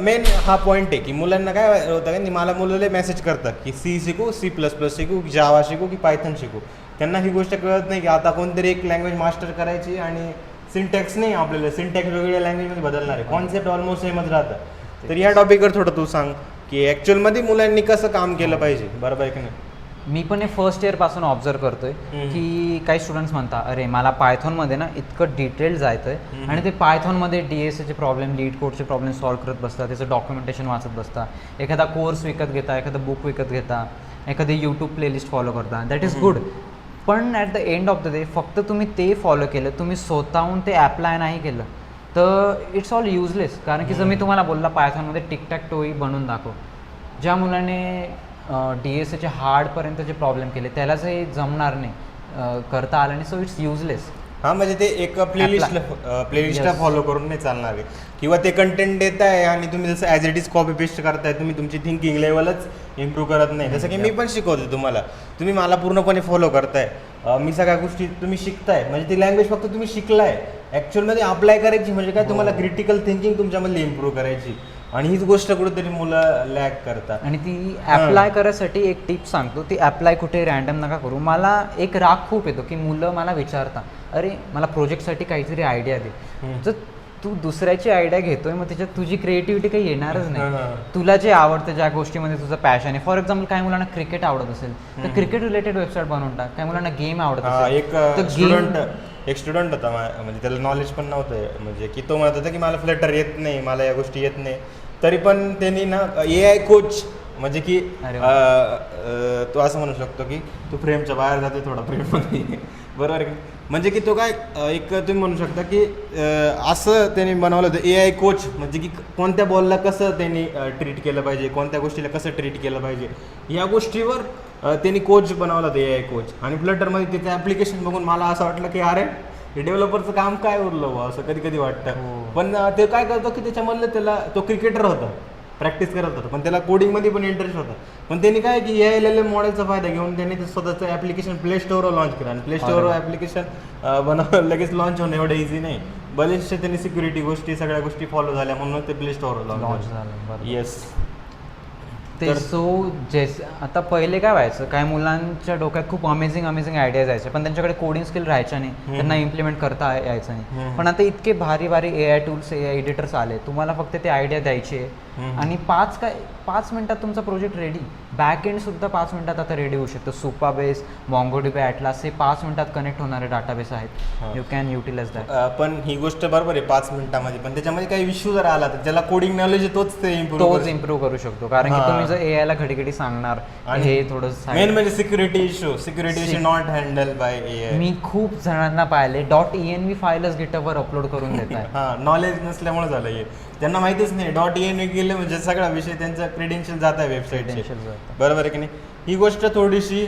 मेन हा पॉईंट आहे की मुलांना काय होतं की मला मुलं मेसेज करतात की C शिकू, C++ शिकू, जावा शिकू की पायथन शिकू. त्यांना ही गोष्ट कळत नाही की आता कोणतरी एक लँग्वेज मास्टर करायची आणि सिंटॅक्स नाही, आपल्याला सिंटॅक्स वेगवेगळ्या लँग्वेजमध्ये बदलणार आहे, कॉन्सेप्ट ऑलमोस्ट सेमच राहतं. तर या टॉपिकवर थोडं तू सांग की ॲक्च्युअलमध्ये मुलांनी कसं काम केलं पाहिजे, बरोबर आहे की नाही. मी पण हे फर्स्ट इयरपासून ऑब्झर्व करतोय की काही स्टुडंट्स म्हणतात अरे मला पायथॉनमध्ये ना इतकं डिटेल जायचं आहे आणि ते पायथॉनमध्ये DSAचे प्रॉब्लेम, लीड कोडचे प्रॉब्लेम सॉल्व्ह करत बसतात, त्याचं डॉक्युमेंटेशन वाचत बसता, एखादा कोर्स विकत घेता, एखादं बुक विकत घेता, एखादी यूट्यूब प्लेलिस्ट फॉलो करता. That is good. पण at the end of the day फक्त तुम्ही ते फॉलो केलं, तुम्ही स्वतःहून ते ॲप्लाय नाही केलं तर इट्स ऑल युजलेस. कारण की जर मी तुम्हाला बोलला पायथॉनमध्ये टिकटॅक टोई बनवून दाखव, ज्या मुलाने DSAचे हार्डपर्यंतचे प्रॉब्लेम केले त्यालाच हे जमणार नाही, करता आलं नाही. So it's useless. हां, म्हणजे ते एक प्लेलिस्टला फॉलो करून नाही चालणार आहे किंवा ते कंटेंट देत आहे आणि तुम्ही जसं as it is copy paste करताय, तुम्ही तुमची थिंकिंग लेवलच इम्प्रूव्ह करत नाही. जसं की मी पण शिकवतो तुम्हाला, तुम्ही मला पूर्णपणे फॉलो करताय, मी सगळ्या गोष्टी तुम्ही शिकताय, म्हणजे ती लँग्वेज फक्त तुम्ही शिकलाय, ॲक्च्युअलमध्ये अप्लाय करायची म्हणजे काय, तुम्हाला क्रिटिकल थिंकिंग तुमच्यामध्ये इम्प्रूव्ह करायची. आणि हीच गोष्ट कुठेतरी मुलं लॅग करतात. आणि ती ॲप्लाय करायसाठी एक टिप सांगतो, ती ॲप्लाय कुठे रँडम नका करू. मला एक राग खूप येतो की मुलं मला विचारतात अरे मला प्रोजेक्टसाठी काहीतरी आयडिया दे. जर तू दुसऱ्याची आयडिया घेतोय मग त्याच्यात तुझी क्रिएटिव्हिटी काही येणारच नाही. तुला जे आवडतं, ज्या गोष्टीमध्ये तुझं पॅशन आहे, फॉर एक्झाम्पल काही मुलांना क्रिकेट आवडत असेल तर क्रिकेट रिलेटेड वेबसाईट बनवून टाक. काही मुलांना गेम आवडत असेल. एक स्टुडंट होता म्हणजे त्याला नॉलेज पण नव्हतं, म्हणजे की तो म्हणत होता की मला फ्लटर येत नाही, मला या गोष्टी येत नाही, तरी पण त्यांनी ना AI कोच म्हणजे की तो असं म्हणू शकतो की तू फ्रेमच्या बाहेर जाते थोडा फ्रेममध्ये, बरोबर आहे. म्हणजे की तो काय एक तुम्ही म्हणू शकता की असं त्यांनी बनवलं होतं AI कोच, म्हणजे की कोणत्या बॉलला कसं त्यांनी ट्रीट केलं पाहिजे, कोणत्या गोष्टीला कसं ट्रीट केलं पाहिजे, या गोष्टीवर त्यांनी कोच बनवला होता AI कोच. आणि फ्लटरमध्ये त्याचं ॲप्लिकेशन बघून मला असं वाटलं की अरे हे डेव्हलपरचं काम काय उरलं असं कधी कधी वाटतं. पण ते काय करतो की त्याच्यामधलं त्याला तो क्रिकेटर होता, प्रॅक्टिस करत होता, पण त्याला कोडिंगमध्ये पण इंटरेस्ट होता. पण त्यांनी काय की या LLM मॉडेलचा फायदा घेऊन त्यांनी ते स्वतःचं ॲप्लिकेशन प्ले स्टोअरवर लॉन्च केलं. आणि प्ले स्टोअरवर ॲप्लिकेशन बनवून लगेच लॉन्च होणं एवढं इझी नाही. बरेचसे त्यांनी सिक्युरिटी गोष्टी सगळ्या गोष्टी फॉलो झाल्या म्हणून ते प्ले स्टोअरवर लॉन्च झालं. येस. ते सो आता पहिले काय व्हायचं, काय मुलांच्या डोक्यात खूप अमेझिंग आयडियाज यायचे, पण त्यांच्याकडे कोडिंग स्किल राहायच्या नाही, त्यांना इम्प्लिमेंट करता यायचं नाही. पण आता इतके भारी AI टूल्स, AI एडिटर्स आले, तुम्हाला फक्त ते आयडिया द्यायची आहे आणि 5 मिनिटात तुमचा प्रोजेक्ट रेडी. बॅक एंड सुद्धा 5 मिनिटात आता रेडी होऊ शकतो. सुपाबेस, MongoDB, Atlas हे 5 मिनिटात कनेक्ट होणारे डाटाबेस आहेत. You can utilize that. पण ही गोष्ट बरोबर आहे 5 मिनिटामध्ये, पण त्याच्यामध्ये काही इश्यू जर आला तर ज्याला कोडिंग नॉलेज आहे तोच ते इम्प्रूव्ह करू शकतो. कारण की तुम्ही जर AI ला घडी सांगणार हे थोडं मेन म्हणजे security issue not handle by AI. मी खूप जणांना पाहिले .env फाईलच गिटहबवर अपलोड करून देत आहे. हा, नॉलेज नसल्यामुळे झालं हे. त्यांना माहितीच नाही .env गेले म्हणजे सगळा विषय त्यांचा क्रेडेन्शियल जात आहे वेबसाईटचे. बरोबर आहे की नाही. ही गोष्ट थोडीशी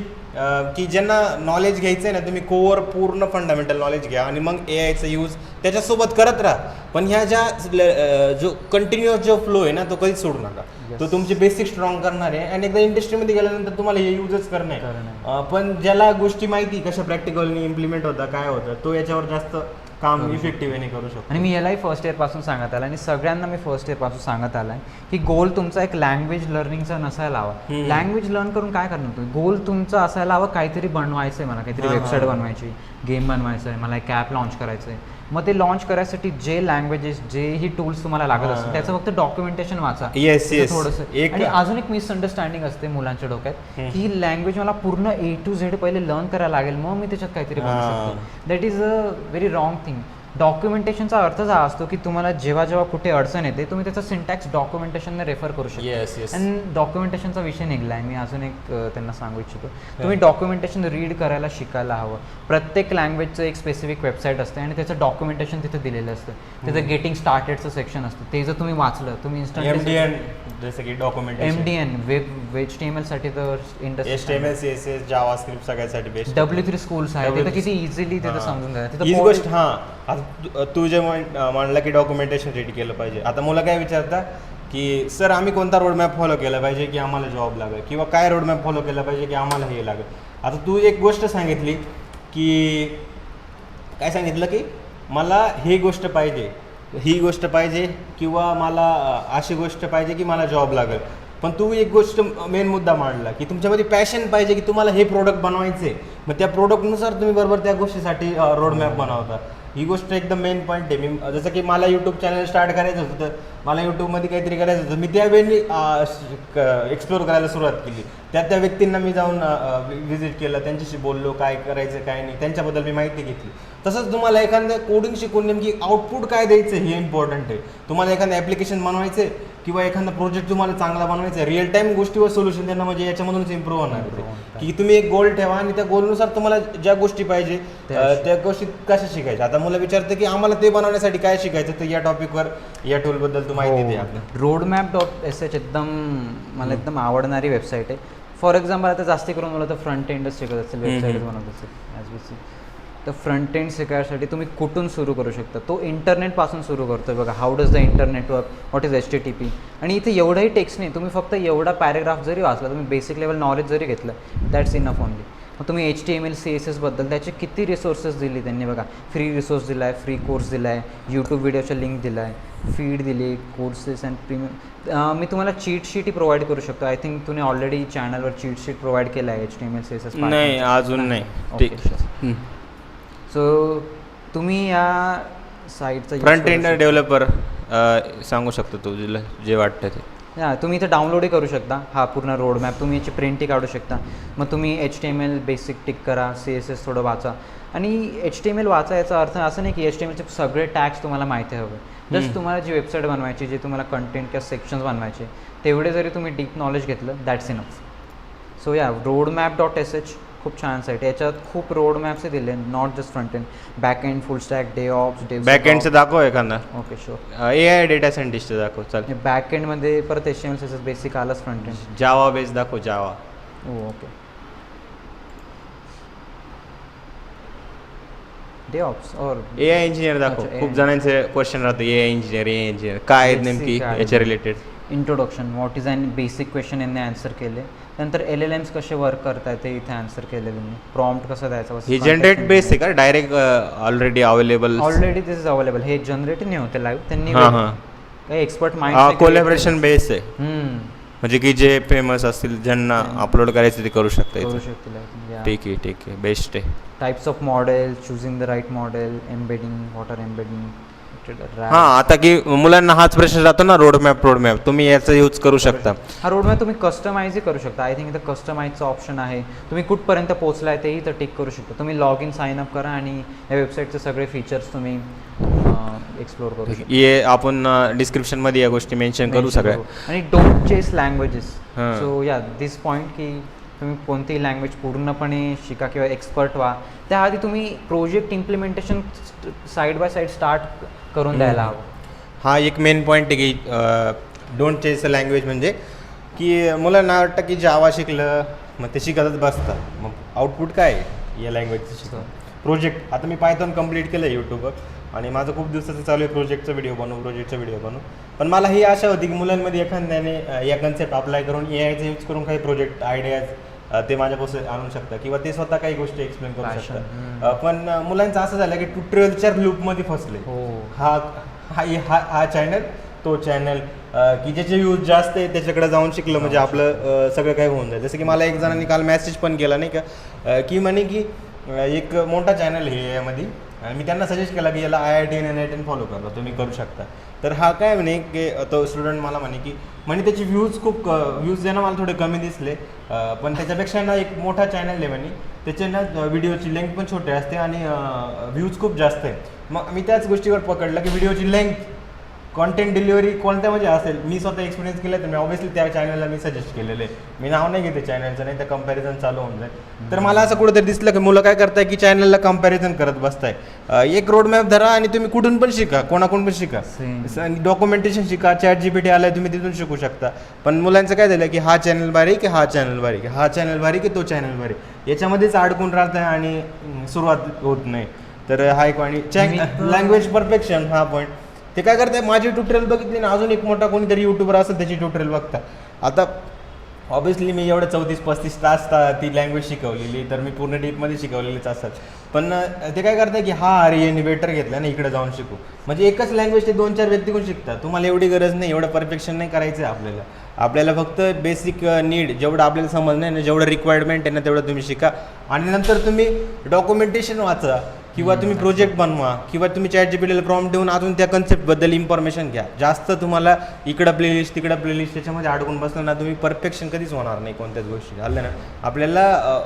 की ज्यांना नॉलेज घ्यायचं आहे ना, तुम्ही कोअर पूर्ण फंडामेंटल नॉलेज घ्या आणि मग AIचा यूज त्याच्यासोबत करत राहा. पण ह्या ज्या जो कंटिन्युअस जो फ्लो आहे ना तो कधीच सोडू नका. तो तुमची बेसिक स्ट्रॉंग करणार आहे आणि एकदा इंडस्ट्रीमध्ये गेल्यानंतर तुम्हाला हे यूजच करणार आहे. पण ज्याला गोष्टी माहिती कशा प्रॅक्टिकली इम्प्लिमेंट होता काय होतं तो याच्यावर जास्त काम इफेक्टिव्हली करू शकतो. आणि मी यालाही फर्स्ट इयरपासून सांगत आला आणि सगळ्यांना मी फर्स्ट इयरपासून सांगत आला की गोल तुमचा एक लँग्वेज लर्निंगचा नसायला हवा. लँग्वेज लर्न करून काय करणार तुम्ही, गोल तुमचा असायला हवा काहीतरी बनवायचं आहे, मला काहीतरी वेबसाईट बनवायची, गेम बनवायचं आहे, मला एक ॲप लॉन्च करायचं आहे. मग ते लॉन्च करायसाठी जे लँग्वेजेस जेही टूल्स तुम्हाला लागत असतील त्याचं फक्त डॉक्युमेंटेशन वाचा. थोडंसं. आणि अजून एक मिसअंडरस्टँडिंग असते मुलांच्या डोक्यात की ही लँग्वेज मला पूर्ण A to Z पहिले लर्न करायला लागेल मग मी त्याच्यात काहीतरी बनवू शकतो. That is a very wrong thing. डॉक्युमेंटेशनचा अर्थच हा असतो की तुम्हाला जेव्हा कुठे अडचण येते तुम्ही त्याचा सिंटॅक्स डॉक्युमेंटेशनने रेफर करू शकता. आणि डॉक्युमेंटेशनचा विषय निघला आहे, मी अजून एक त्यांना सांगू इच्छितो, तुम्ही डॉक्युमेंटेशन रीड करायला शिकायला हवं. प्रत्येक लँग्वेजचं एक स्पेसिफिक वेबसाईट असते आणि त्याचं डॉक्युमेंटेशन तिथे दिलेलं असतं. त्याचं गेटिंग स्टार्टेडचं सेक्शन असतं, ते जर तुम्ही वाचलं तुम्ही इन्स्टंटली जसं की डॉक्युमेंटेशन MDN वेब HTML साठी तर HTML CSS जावास्क्रिप्ट सगळ्यासाठी बेस्ट. W3 स्कूल्स आहे, तिथं किती इझिली तिथं समजून जातं. ही गोष्ट आता तू जे म्हणला की डॉक्युमेंटेशन रेडी केलं पाहिजे. आता मुलं काय विचारता की सर आम्ही कोणता रोडमॅप फॉलो केला पाहिजे की आम्हाला जॉब लागेल, किंवा काय रोडमॅप फॉलो केला पाहिजे की आम्हाला हे लागेल. आता तू एक गोष्ट सांगितली की काय सांगितलं की मला ही गोष्ट पाहिजे किंवा मला अशी गोष्ट पाहिजे की मला जॉब लागेल. पण तू एक गोष्ट मेन मुद्दा मांडला की तुमच्यामध्ये पॅशन पाहिजे की तुम्हाला हे प्रोडक्ट बनवायचे. मग त्या प्रोडक्टनुसार तुम्ही बरोबर त्या गोष्टीसाठी रोडमॅप बनवता. ही गोष्ट एकदम मेन पॉईंट आहे. मी जसं की मला यूट्यूब चॅनल स्टार्ट करायचं होतं तर मला यूट्यूबमध्ये काहीतरी करायचं होतं, मी त्यावेळी एक्सप्लोर करायला सुरुवात केली. त्या व्यक्तींना मी जाऊन व्हिजिट केलं, त्यांच्याशी बोललो काय करायचं काय नाही, त्यांच्याबद्दल मी माहिती घेतली. तसंच तुम्हाला एखादं कोडिंग शिकून नेमकी आउटपुट काय द्यायचं हे इम्पॉर्टंट आहे. तुम्हाला एखादं ॲप्लिकेशन बनवायचं आहे किंवा एखादा प्रोजेक्ट तुम्हाला चांगला बनवायचा आहे, रिअल टाईम गोष्टीवर सोल्युशन त्यांना म्हणजे याच्यामधूनच इम्प्रूव्ह होणार की तुम्ही एक गोल ठेवा आणि त्या गोलनुसार तुम्हाला ज्या गोष्टी पाहिजे त्या गोष्टी कशा शिकायच्या. आता मला विचारतं की आम्हाला ते बनवण्यासाठी काय शिकायचं, तर या टॉपिकवर या टूलबद्दल तू माहिती दे. आपलं roadmap.sh एकदम मला एकदम आवडणारी वेबसाईट आहे. फॉर एक्झाम्पल आता जास्ती करून मला तर फ्रंट एंडच शिकत असेल, वेबसाईट बनवत असेल ॲज वी सी, तर फ्रंट एंड शिकायसाठी तुम्ही कुठून सुरू करू शकता. तो इंटरनेटपासून सुरू करतो आहे बघा. How does the internet work, what is HTTP. आणि इथे एवढंही टेक्स्ट नाही, तुम्ही फक्त एवढा पॅरेग्राफ जरी वाचला, तुम्ही बेसिक लेवल नॉलेज जरी घेतलं, दॅट्स इनफ ओनली. मग तुम्ही HTML CSS बद्दल त्याचे किती रिसोर्सेस दिली त्यांनी बघा. फ्री रिसोर्स दिला आहे, फ्री कोर्स दिला आहे, यूट्यूब व्हिडिओच्या लिंक दिला आहे, फीड दिली, कोर्सेस अँड प्रीमियम. मी तुम्हाला चीट शीटही प्रोव्हाइड करू शकतो. आय थिंक तुम्ही ऑलरेडी चॅनलवर चीट शीट प्रोव्हाइड केलं आहे HTML CSS. नाही अजून नाही. ओके. सो तुम्ही या साईटचा फ्रंट एंड डेव्हलपर सांगू शकतो तुला जे वाटतं ते. तुम्ही इथे डाउनलोडही करू शकता हा पूर्ण रोडमॅप. तुम्ही याची प्रिंटही काढू शकता. मग तुम्ही HTML बेसिक टिक करा, CSS थोडं वाचा. आणि HTML वाचा याचा अर्थ असं नाही की HTMLचे सगळे टॅग्स तुम्हाला माहिती हवे. जस्ट तुम्हाला जी वेबसाईट बनवायची, जे तुम्हाला कंटेंट किंवा सेक्शन्स बनवायचे, तेवढे जरी तुम्ही डीप नॉलेज घेतलं दॅट्स इनफ. सो या roadmap.sh खूप छान साईट आहे. याच्यात खूप रोड मॅप्स दिले, not just front end, back end, full stack, DevOps. Back एंडचं दाखव एखादा. Okay sure. AI डेटा सायंटिस्टचं दाखव. चाल. बॅक एंडमध्ये परत HTML CSS बेसिक आलंच. फ्रंट एंड जावा बेस दाखव. जावा. ओके. DevOps और AI इंजिनियर दाखव. खूप जणांचे क्वेश्चन राहतो AI इंजिनियर काय नेमकी याच्या related. Introduction what is and basic question यांनी आन्सर केले. त्यानंतर LLMs कसे वर्क करतात ते इथे आन्सर केलेले मी. प्रॉम्प्ट कसं द्यायचं ही जनरेट बेस आहे का direct already available? Already this is available. हे जनरेट नाही होते लाईव्ह, त्यांनी काही एक्सपर्ट माइंड कोलॅबोरेशन बेस आहे म्हणजे की जे फेमस असतील ज्यांना अपलोड करायचं ते करू शकता. ठीक आहे बेस्ट आहे. Types of model, choosing the right model, embedding, what are embedding. हां, आता की मुलांना हाच प्रश्न राहतो ना, रोडमॅप तुम्ही याचा यूज करू शकता. हा रोडमॅप तुम्ही कस्टमाइजही करू शकता. आय थिंक इथं कस्टमाइजचं ऑप्शन आहे. तुम्ही कुठपर्यंत पोहोचलाय तेही इथं टिक करू शकता. तुम्ही लॉग इन साइन अप करा आणि या वेबसाईटचे सगळे फीचर्स तुम्ही एक्सप्लोर करू शकता. हे आपण डिस्क्रिप्शनमध्ये या गोष्टी मेन्शन करू सगळ्या. आणि डोंट चेस लँग्वेजेस. सो या दिस पॉईंट की तुम्ही कोणतीही लँग्वेज पूर्णपणे शिका किंवा एक्सपर्ट व्हा. त्याआधी तुम्ही project implementation side by side start करून द्यायला हवं. हा एक मेन पॉईंट आहे की डोंट चेस लँग्वेज म्हणजे की मुलांना वाटतं की जावा शिकलं मग ते शिकतच बसतात. मग आउटपुट काय आहे या लँग्वेजचं शिकवं. प्रोजेक्ट आता मी पायथॉन कंप्लीट केलं यूट्यूबवर आणि माझं खूप दिवसाचं चालू आहे प्रोजेक्टचा व्हिडिओ बनवू. पण मला ही आशा होती की मुलांमध्ये एखाद्याने या कन्सेप्ट अप्लाय करून AIचा यूज करून काही प्रोजेक्ट आयडियाज ते माझ्यापासून आणू शकतात किंवा ते स्वतः काही गोष्टी एक्सप्लेन करू शकतात. पण मुलांचं असं झालं की ट्युटोरियलच्या लूपमध्ये फसले. हा चॅनल तो चॅनल की ज्याचे व्ह्यूज जास्त आहे त्याच्याकडे जाऊन शिकलं म्हणजे आपलं सगळं काही होऊन जाईल. जसं की मला एक जणांनी काल मेसेज पण केला नाही का की म्हणे की एक मोठा चॅनल हे यामध्ये मी त्यांना सजेस्ट केला की याला IIT आणि NIT फॉलो करा, तुम्ही करू शकता. तर हा काय म्हणे की तो स्टुडंट मला म्हणे त्याचे व्ह्यूज ज्यांना मला थोडे कमी दिसले पण त्याच्यापेक्षा ना एक मोठा चॅनल आहे म्हणे त्याचे ना व्हिडिओची लेंथ पण छोटे असते आणि व्ह्यूज खूप जास्त आहे. मग मी त्याच गोष्टीवर पकडलं की व्हिडिओची लेंथ कॉन्टेंट डिलिव्हरी कोणत्यामध्ये असेल. मी स्वतः एक्सपिरियन्स केलं तर मी ऑब्व्हियसली त्या चॅनलला मी सजेस्ट केलेलं आहे. मी नाव नाही घेते चॅनलचं, नाही तर कंपॅरिझन चालू होऊन जाईल. तर मला असं कुठंतरी दिसलं की मुलं काय करताय की चॅनलला कंपॅरिझन करत बसताय. एक रोडमॅप धरा आणि तुम्ही कुठून पण शिका, कोणाकडून पण शिका. डॉक्युमेंटेशन शिका, ChatGPT आलाय तुम्ही तिथून शिकू शकता. पण मुलांचं काय झालं की हा चॅनल भारी की हा चॅनल भारी, की हा चॅनल भारी की तो चॅनल भारी, याच्यामध्येच अडकून राहत आहे आणि सुरुवात होत नाही. तर हा एक आणि लँग्वेज परफेक्शन हा पॉईंट. ते काय करताय माझी ट्युटोरियल बघितली ना अजून एक मोठा कोणीतरी युट्यूबर असेल त्याची ट्युटोरियल बघता. आता ऑब्व्हियसली मी एवढं 34-35 तास ती लँग्वेज शिकवलेली तर मी पूर्ण डीपमध्ये शिकवलेलीच असतात. पण ते काय करताय की यांनी बेटर घेतलं ना इकडे जाऊन शिकू. म्हणजे एकच लँग्वेज ते 2-4 व्यक्तीकडून शिकतात. तुम्हाला एवढी गरज नाही, एवढं परफेक्शन नाही करायचं आहे आपल्याला फक्त बेसिक नीड जेवढं आपल्याला समजणं आहे ना, जेवढं रिक्वायरमेंट आहे ना तेवढं तुम्ही शिका. आणि नंतर तुम्ही डॉक्युमेंटेशन वाचा किंवा तुम्ही प्रोजेक्ट बनवा किंवा तुम्ही ChatGPTला प्रॉम्प्ट देऊन अजून त्या कन्सेप्टबद्दल इन्फॉर्मेशन घ्या. जास्त तुम्हाला इकडं प्लेलिस्ट तिकडं प्लेलिस्ट त्याच्यामध्ये अडकून बसलं ना तुम्ही परफेक्शन कधीच होणार नाही कोणत्याच गोष्टी. झालं ना, आपल्याला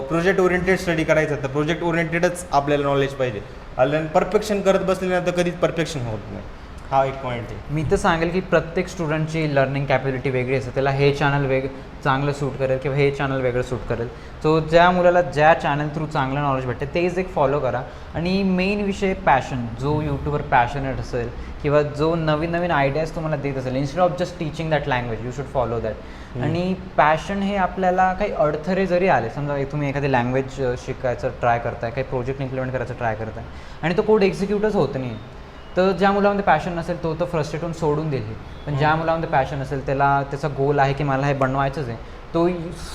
प्रोजेक्ट ओरिएंटेड स्टडी करायचं तर प्रोजेक्ट ओरिएंटेडच आपल्याला नॉलेज पाहिजे. आलं परफेक्शन करत बसले ना तर कधीच परफेक्शन होत नाही. हा एक पॉईंट आहे. मी तर सांगेल की प्रत्येक स्टुडंटची लर्निंग कॅपॅबिलिटी वेगळी असते. त्याला हे चॅनल चांगलं सूट करेल किंवा हे चॅनल वेगळं सूट करेल. सो ज्या मुलाला ज्या चॅनल थ्रू चांगलं नॉलेज भेटते तेच एक फॉलो करा. आणि मेन विषय पॅशन. जो यूट्यूबर पॅशनेट असेल किंवा जो नवीन आयडियाज तुम्हाला देत असेल, instead of just teaching that language you should follow that. आणि पॅशन हे आपल्याला काही अडथळे जरी आले, समजा तुम्ही एखादी लँग्वेज शिकायचं ट्राय करताय, काही प्रोजेक्ट इम्प्लिमेंट करायचं ट्राय करताय आणि तो कोड एक्झिक्यूटच होत नाही, तर ज्या मुलामध्ये पॅशन नसेल तो फ्रस्ट्रेट होऊन सोडून देईल. पण ज्या मुलामध्ये पॅशन असेल त्याचा गोल आहे की मला हे बनवायचंच आहे, तो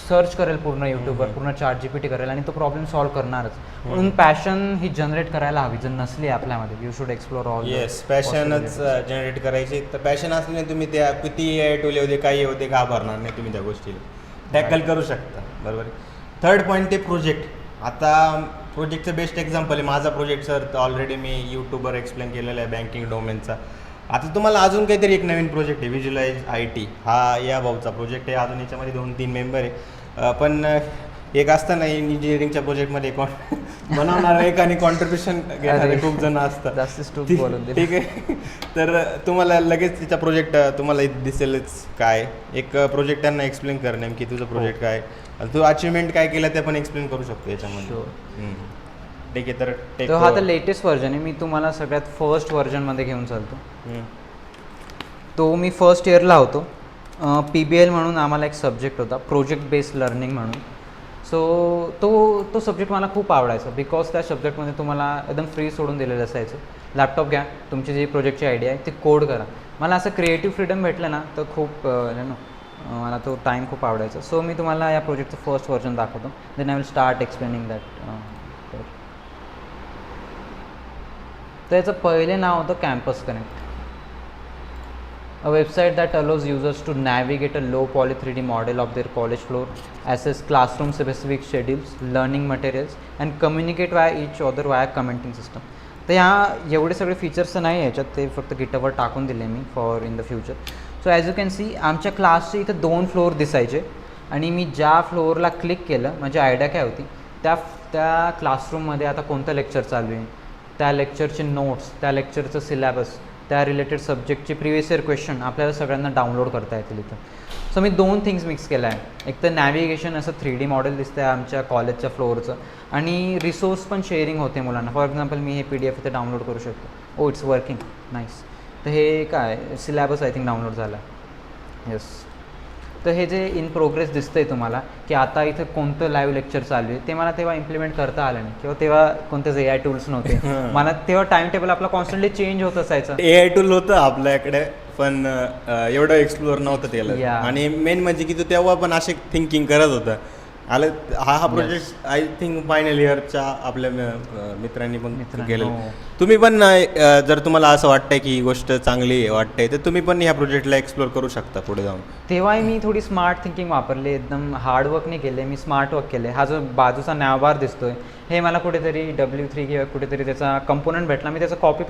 सर्च करेल पूर्ण यूट्यूबवर, पूर्ण ChatGPT करेल आणि तो प्रॉब्लेम सॉल्व्ह करणारच. म्हणून पॅशन ही जनरेट करायला हवी. जर नसली आपल्यामध्ये you should explore all. Yes, पॅशनच जनरेट करायची. तर पॅशन असल्याने तुम्ही त्या किती AI टूल होते काही होते घाबरणार नाही, तुम्ही त्या गोष्टीला टॅकल करू शकता. बरोबर. थर्ड पॉईंट ते प्रोजेक्ट. आता प्रोजेक्टचं बेस्ट एक्झाम्पल आहे माझा प्रोजेक्ट. सर ऑलरेडी मी यूट्यूबवर एक्सप्लेन केलेला आहे बँकिंग डोमेनचा. आता तुम्हाला अजून काहीतरी एक नवीन प्रोजेक्ट आहे व्हिज्युअलाइज IT. हा या भाऊचा प्रोजेक्ट आहे. अजून याच्यामध्ये 2-3 मेंबर आहे. पण एक असतं ना इंजिनिअरिंगच्या प्रोजेक्टमध्ये बनवणार एक आणि कॉन्ट्रीब्युशन घेणारे खूप जण असतात. ठीक आहे. तर तुम्हाला लगेच तिचा प्रोजेक्ट तुम्हाला दिसेलच काय. एक प्रोजेक्ट त्यांना एक्सप्लेन कर नेमकी तुझं प्रोजेक्ट काय, तू अचिव्हमेंट काय केलं ते पण एक्सप्लेन करू शकतो याच्यामध्ये. ठीक आहे. तर हा तर लेटेस्ट व्हर्जन आहे. मी तुम्हाला सगळ्यात फर्स्ट व्हर्जनमध्ये घेऊन चालतो. तो मी फर्स्ट इयरला होतो. PBL म्हणून आम्हाला एक सब्जेक्ट होता, प्रोजेक्ट बेस्ड लर्निंग म्हणून. सो तो सब्जेक्ट मला खूप आवडायचा बिकॉज त्या सब्जेक्टमध्ये तुम्हाला एकदम फ्री सोडून दिलेलं असायचं. लॅपटॉप घ्या, तुमची जी प्रोजेक्टची आयडिया आहे ती कोड करा. मला असं क्रिएटिव्ह फ्रीडम भेटलं ना तर खूप मला तो टाईम खूप आवडायचा. सो मी तुम्हाला या प्रोजेक्टचं फर्स्ट व्हर्जन दाखवतो, then I will start explaining that. तर याचं पहिले नाव होतं campus connect, a website that allows users to navigate a low poly 3D model of their college floor, access classroom specific schedules, learning materials and communicate via each other via commenting system. तर ह्या एवढे सगळे features नाही याच्यात, ते फक्त गिटवर टाकून दिले me for in the future. So as you can C आमच्या क्लासचे इथं 2 फ्लोअर दिसायचे आणि मी ज्या फ्लोअरला क्लिक केलं माझी आयडिया काय होती, त्या क्लासरूममध्ये आता कोणतं लेक्चर चालू आहे, त्या लेक्चरचे नोट्स, त्या लेक्चरचं सिलॅबस, त्या रिलेटेड सब्जेक्टचे प्रिवियस इयर क्वेश्चन आपल्याला सगळ्यांना डाउनलोड करता येतील इथं. सो मी 2 थिंग्स मिक्स केलं आहे. एक तर नॅव्हिगेशन असं 3D मॉडेल दिसतं आहे आमच्या कॉलेजच्या फ्लोअरचं, आणि रिसोर्स पण शेअरिंग होते मुलांना. फॉर एक्झाम्पल मी हे PDF इथे डाउनलोड करू शकतो. It's working nice. तर हे काय सिलॅबस आय थिंक डाउनलोड झाला. येस. तर हे जे इन प्रोग्रेस दिसतं आहे तुम्हाला की आता इथं कोणतं लाईव्ह लेक्चर चालू आहे, ते मला तेव्हा इम्प्लिमेंट करता आलं नाही किंवा तेव्हा कोणतेच AI टूल्स नव्हते. मला तेव्हा टाइम टेबल आपला कॉन्स्टंटली चेंज होत असायचं. AI टूल होतं आपल्याकडे पण एवढं एक्सप्लोअर नव्हतं त्याला. आणि मेन म्हणजे की तू तेव्हा पण असे थिंकिंग करत होता. आलं हा प्रोजेक्ट आय थिंक फायनल इयरच्या आपल्या मित्रांनी पण केलं. तुम्ही पण जर तुम्हाला असं वाटतंय की ही गोष्ट चांगली वाटते तर तुम्ही पण ह्या प्रोजेक्टला एक्सप्लोर करू शकता पुढे जाऊन. तेव्हाही मी थोडी स्मार्ट थिंकिंग वापरली, एकदम हार्डवर्क नाही केले मी, स्मार्ट वर्क केले. हा जो बाजूचा नॅवबार दिसतोय हे मला कुठेतरी W3 किंवा कुठेतरी त्याचा कंपोनंट भेटला, मी त्याचा कॉपी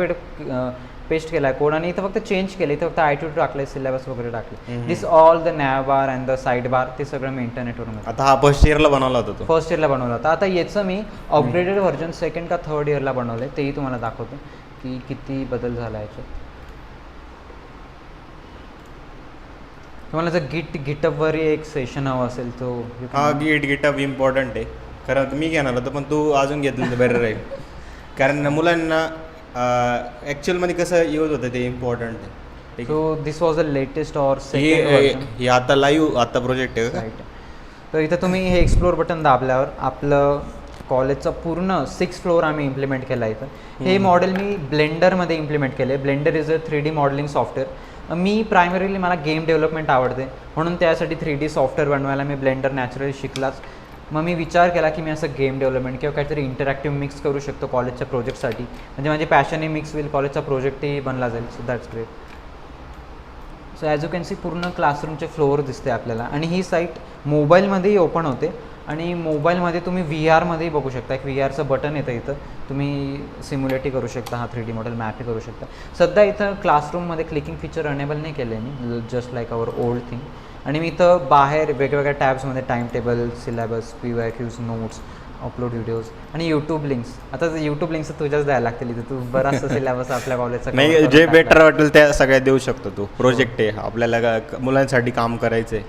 पेस्ट केला आहे कोड आणि इथं फक्त चेंज केलं. इथं फक्त I2 टाकलं, सिलेबस वगैरे टाकले. This all the nav bar and the side bar ते सगळं मी इंटरनेटवरून. आता हा फर्स्ट इयरला बनवला होता तो, फर्स्ट इयरला बनवला होता. आता याचं मी अपग्रेडेड व्हर्जन 2nd का 3rd इयरला बनवलं आहे, तेही तुम्हाला दाखवतो की किती बदल झाला याच्यात. तुम्हाला जर गिटअपवर एक सेशन हवं असेल तो हा गिटअप इम्पॉर्टंट आहे. खरं मी घेणार होतं पण तू अजून घेतलं तर बरं राहील. कारण मुलांना ॲक्च्युअलमध्ये कसं यूज होतं ते इम्पॉर्टंट आहे. So this was the latest or second हे आता लाईव्ह आता प्रोजेक्ट आहे राईट. तर इथं तुम्ही हे एक्सप्लोर बटन दाबल्यावर आपलं कॉलेजचा पूर्ण 6 फ्लोअर आम्ही इम्प्लिमेंट केला इथं. हे मॉडेल मी ब्लेंडरमध्ये इम्प्लिमेंट केले. Blender is a 3D modelling software. Me primarily मला गेम डेव्हलपमेंट आवडते म्हणून त्यासाठी 3D सॉफ्टवेअर बनवायला मी ब्लेंडर नॅचरली शिकलाच. मग मी विचार केला की मी असं गेम डेव्हलपमेंट किंवा काहीतरी इंटरॅक्टिव्ह मिक्स करू शकतो कॉलेजच्या प्रोजेक्टसाठी, म्हणजे माझी पॅशनही मिक्स होईल, कॉलेजचा प्रोजेक्टही बनला जाईल. So that's great. So as you can C पूर्ण क्लासरूमचे फ्लोअर दिसते आपल्याला आणि ही साईट मोबाईलमध्येही ओपन होते आणि मोबाईलमध्ये तुम्ही VRमध्येही बघू शकता. एक VRचं बटन येतं इथं, तुम्ही सिम्युलेटही करू शकता, हा 3D मॉडेल मॅपही करू शकता. सध्या इथं क्लासरूममध्ये क्लिकिंग फीचर अनेबल नाही केलं आहे मी, just like our old thing. आणि मी इथं बाहेर वेगवेगळ्या टॅब्समध्ये time table, syllabus, PYQs, notes, upload videos आणि यूट्यूब लिंक्स. आता यूट्यूब लिंक्स तुझ्याच द्यायला लागतील इथं, तू बराचसा सिलेबस आपल्या कॉलेजचा नाही, जे बेटर वाटेल त्या सगळ्या देऊ शकतो तू. प्रोजेक्ट आहे आपल्याला मुलांसाठी काम करायचं आहे.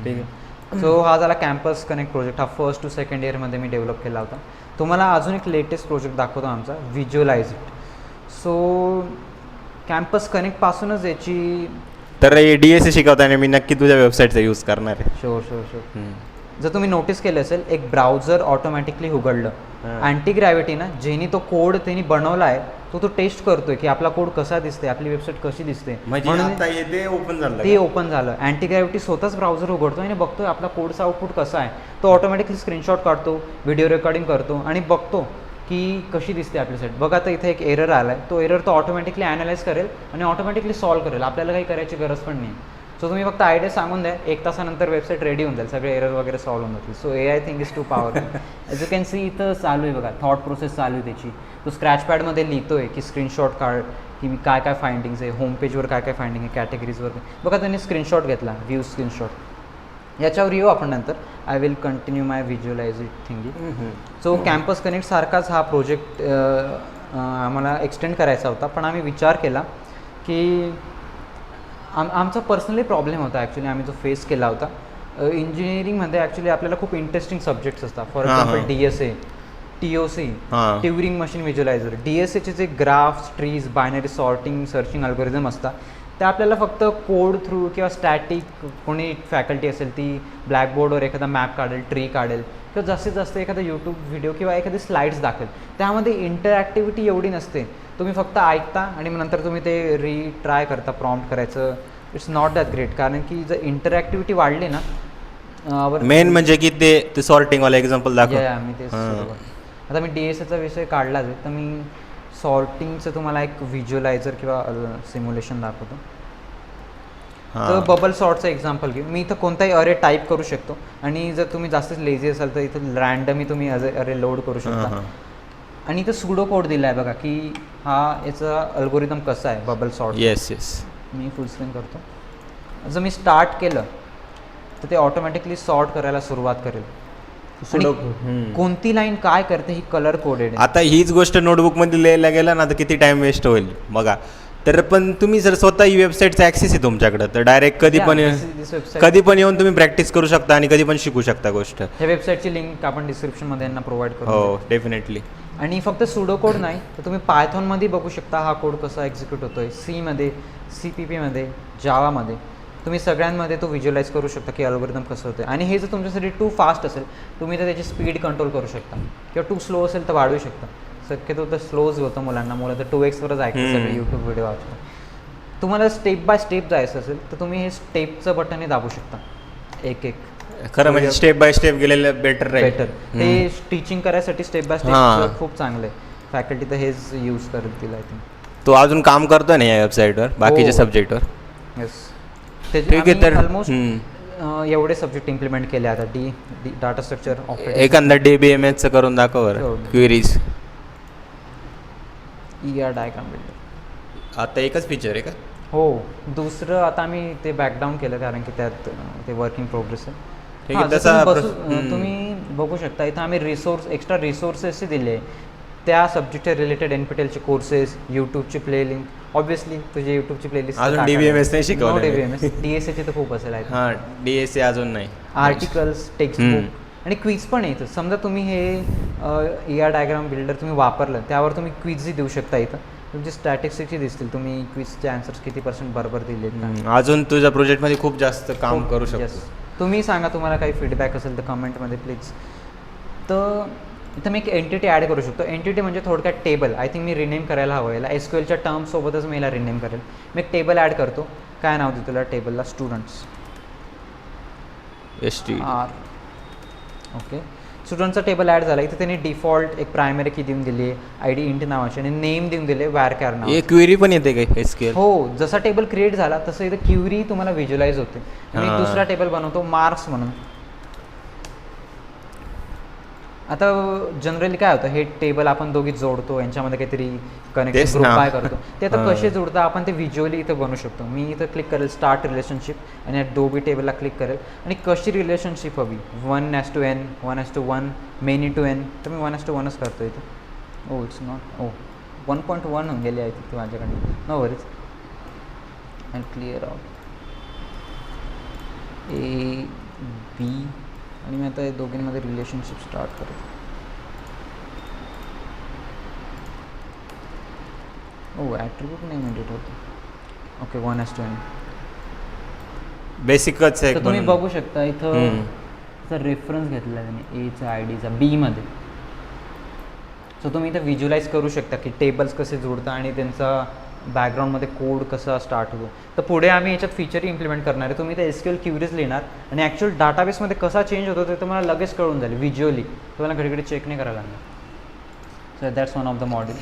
ठीक आहे. सो हा झाला कॅम्पस कनेक्ट प्रोजेक्ट. हा 1st to 2nd इयरमध्ये मी डेव्हलप केला होता. तुम्हाला अजून एक लेटेस्ट प्रोजेक्ट दाखवतो आमचा, व्हिज्युअलाइज इट. सो कॅम्पस कनेक्टपासूनच याची तर DSA शिकवताना मी नक्की तुझ्या वेबसाईटचा यूज करणार आहे. शुअर. जर तुम्ही नोटीस केलं असेल एक ब्राउझर ऑटोमॅटिकली उघडलं, अँटी ग्रॅव्हिटी ना, ज्यांनी तो कोड त्यांनी बनवला आहे तो टेस्ट करतोय की आपला कोड कसा दिसते, आपली वेबसाईट कशी दिसते, म्हणून ते ओपन झालं. अँटी ग्रॅव्हिटी स्वतःच ब्राउझर उघडतो आणि बघतोय आपला कोडचा आउटपुट कसा आहे. तो ऑटोमॅटिकली स्क्रीनशॉट काढतो, व्हिडिओ रेकॉर्डिंग करतो आणि बघतो की कशी दिसते आपली साईट. बघा आता इथे एक एरर आला आहे, तो एरर तो ऑटोमॅटिकली ॲनालाइज करेल आणि ऑटोमॅटिकली सॉल्व्ह करेल. आपल्याला काही करायची गरज पण नाही. सो तुम्ही फक्त आयडिया सांगून द्या, 1 तासानंतर वेबसाईट रेडी होऊन जाईल, सगळे एरर वगैरे सॉल्व्ह होऊन जातील. So AI thing is too powerful. As you can see इथं चालू आहे बघा, थॉट प्रोसेस चालू आहे त्याची. तो स्क्रॅच पॅडमध्ये लिहितो आहे की स्क्रीनशॉट काढ की मी काय काय फाइंडिंग्स आहे, होम पेजवर काय काय फाइंडिंग आहे, कॅटेगरीजवर. बघा त्यांनी स्क्रीनशॉट घेतला, व्ह्यू स्क्रीनशॉट. याच्यावर येऊ आपण नंतर. I will continue my visualise it थिंगी. So campus connect सारखाच हा प्रोजेक्ट आम्हाला एक्सटेंड करायचा होता, पण आम्ही विचार केला की आमचा पर्सनली प्रॉब्लेम होता ॲक्च्युली, आम्ही जो फेस केला होता. इंजिनिअरिंगमध्ये ॲक्च्युली आपल्याला खूप इंटरेस्टिंग सब्जेक्ट्स असतात. For example DSA, TOC, Turing machine visualiser. DSAचे जे graphs, trees, binary sorting, searching algorithm असतात ते आपल्याला फक्त कोड थ्रू किंवा स्टॅटिक कोणी फॅकल्टी असेल ती ब्लॅकबोर्डवर एखादा मॅप काढेल, ट्री काढेल किंवा जास्तीत जास्त एखादा यूट्यूब व्हिडिओ किंवा एखादी स्लाईड्स दाखवेल. त्यामध्ये इंटरॅक्टिव्हिटी एवढी नसते. तुम्ही फक्त ऐकता आणि मग नंतर तुम्ही ते रिट्राय करता प्रॉम्प्ट करायचं. इट्स नॉट दॅट ग्रेट, कारण की जर इंटरॅक्टिव्हिटी वाढली ना मेन म्हणजे की ते सॉर्टिंगवाला एक्झाम्पल दाखव. मी ते आता मी DSAचा विषय काढलाच आहे, तर मी सॉर्टिंगचं तुम्हाला एक व्हिज्युअलायझर किंवा सिम्युलेशन दाखवतो. तर बबल सॉर्टचं एक्झाम्पल घेऊ. मी इथं कोणताही अरे टाईप करू शकतो आणि जर तुम्ही जास्तच लेझी असाल तर इथं रँडमली तुम्ही अरे लोड करू शकता. आणि इथं सुडो कोड दिला आहे बघा की याचा अल्गोरिदम कसा आहे बबल सॉर्ट. येस. मी फुल स्क्रीन करतो. जर मी स्टार्ट केलं तर ते ऑटोमॅटिकली सॉर्ट करायला सुरुवात करेल. कोणती लाईन काय करते ही कलर कोडेड आहे. आता हीच गोष्ट नोटबुकमध्ये लिहायला गेला ना तर किती टाइम वेस्ट होईल बघा. तर पण तुम्ही जर स्वतः ही वेबसाईटचा ॲक्सेस आहे तुमच्याकडे तर डायरेक्ट कधी पण येऊन तुम्ही प्रॅक्टिस करू शकता आणि कधी पण शिकू शकता गोष्ट. ह्या वेबसाईटची लिंक आपण डिस्क्रिप्शनमध्ये यांना प्रोव्हाइड करू. हो डेफिनेटली. आणि फक्त सुडो कोड नाही तर तुम्ही पायथॉनमध्ये बघू शकता हा कोड कसा एक्झिक्यूट होतोय. Cमध्ये, CPPमध्ये, जावामध्ये तुम्ही सगळ्यांमध्ये तो व्हिज्युअलाइज करू शकता की अल्गोरिदम कसं होतं. आणि हे जर तुमच्यासाठी टू फास्ट असेल तुम्ही तर त्याची स्पीड कंट्रोल करू शकता किंवा टू स्लो असेल तर वाढवू शकता. शक्यतो तर स्लोज होतं मुलांना, मुलं तर 2x वरच ऐकतात सगळे यूट्यूब व्हिडिओ वाचतो. तुम्हाला स्टेप बाय स्टेप जायचं असेल तर तुम्ही हे स्टेपचं बटन दाबू शकता एक एक. खरं म्हणजे स्टेप बाय स्टेप गेलेलं बेटर राहील. ते टीचिंग करायसाठी स्टेप बाय स्टेप खूप चांगलं आहे. फॅकल्टी तर हेच यूज करतील आय थिंक. तो अजून काम करतोय ना या वेबसाईटवर बाकीच्या सब्जेक्टवर. येस. ठीक आहे. तर ऑलमोस्ट एवढे सब्जेक्ट इम्प्लिमेंट केले आता. Data structure operator. एखादा DBMSचं करून दाखव बरं. क्वेरीज डायग्राम बिल्डर आता एकच फीचर आहे का? हो. दुसरं आता आम्ही ते बॅकडाऊन केलं कारण की त्यात ते वर्किंग प्रोग्रेस आहे. तुम्ही बघू शकता इथं आम्ही एक्स्ट्रा रिसोर्सेस दिले. त्या सब्जेक्टच्या रिलेटेड NPTELचे कोर्सेस, यूट्यूबची प्ले लिंक. ऑब्व्हियसली तुझी यूट्यूबची प्लेलिस्ट. अजून DBMS नाही शिकवलं. DBMS DSAचे तर खूप असेल. DSA अजून नाही. आर्टिकल्स, टेक्स्टबुक आणि क्विज पण आहे इथं. समजा तुम्ही हे डायग्राम बिल्डर तुम्ही वापरलं त्यावर तुम्ही क्विजही देऊ शकता. इथं तुमची स्टॅटिस्टिक्सही दिसतील. तुम्ही क्विजचे आन्सर्स किती % बरोबर दिले. अजून तुझ्या प्रोजेक्टमध्ये खूप जास्त काम करू शकतो. तुम्ही सांगा तुम्हाला काही फीडबॅक असेल तर कमेंटमध्ये प्लीज. तर इथं मी एक एंटिटी ॲड करू शकतो. एंटिटी म्हणजे थोडक्यात table. I think me rename करायला हवं याला. SQLच्या टर्मसोबतच मी याला रिनेम करेल. मी एक टेबल ॲड करतो. काय नाव देतो तुला टेबलला? स्टुडंट्स. STR. ओके. स्टुडंटचा टेबल ॲड झाला. इथे त्यांनी डिफॉल्ट एक प्रायमरी की देऊन दिली आहे ID इंट नावाची आणि नेम देऊन दिले varchar नाव. एक क्वेरी पण येते काय SQL? हो. जसा टेबल क्रिएट झाला तसं इथं क्वेरी तुम्हाला व्हिज्युअलाइज होते. मी दुसरा टेबल बनवतो मार्क्स म्हणून. आता जनरली काय होतं हे टेबल आपण दोघी जोडतो यांच्यामध्ये काहीतरी कनेक्शन ग्रुप बाय करतो. ते आता कसे जोडता आपण ते व्हिज्युअली इथं बनवू शकतो. मी इथं क्लिक करेल स्टार्ट रिलेशनशिप आणि दोघी टेबलला क्लिक करेल आणि कशी रिलेशनशिप हवी 1:n 1:1 मेनी टू n तर मी 1:1च करतो इथं. इट्स नॉट 1.1 होऊन गेली आहे तिथे माझ्याकडे. No worries. And clear out A B आणि मी आता दोघींमध्ये रिलेशनशिप स्टार्ट करतो. ॲट्रिब्यूट नेम एडिट होतो. ओके 1:n बेसिकच आहे. तर तुम्ही बघू शकता इथं रेफरन्स घेतला आहे त्याने Aचा IDचा Bमध्ये. सो तुम्ही इथं व्हिज्युअलाइज करू शकता की टेबल्स कसे जोडता आणि त्यांचा बॅकग्राऊंडमध्ये कोड कसा स्टार्ट होतो. तर पुढे आम्ही याच्यात फीचरही इम्प्लिमेंट करणार आहे. तुम्ही ते SQL क्वेरीज लिहिणार आणि ॲक्च्युअल डाटाबेसमध्ये कसा चेंज होतो ते तुम्हाला लगेच कळून जाईल व्हिज्युअली. तुम्हाला घडी चेक नाही करायला लागणार. So that's one of the module.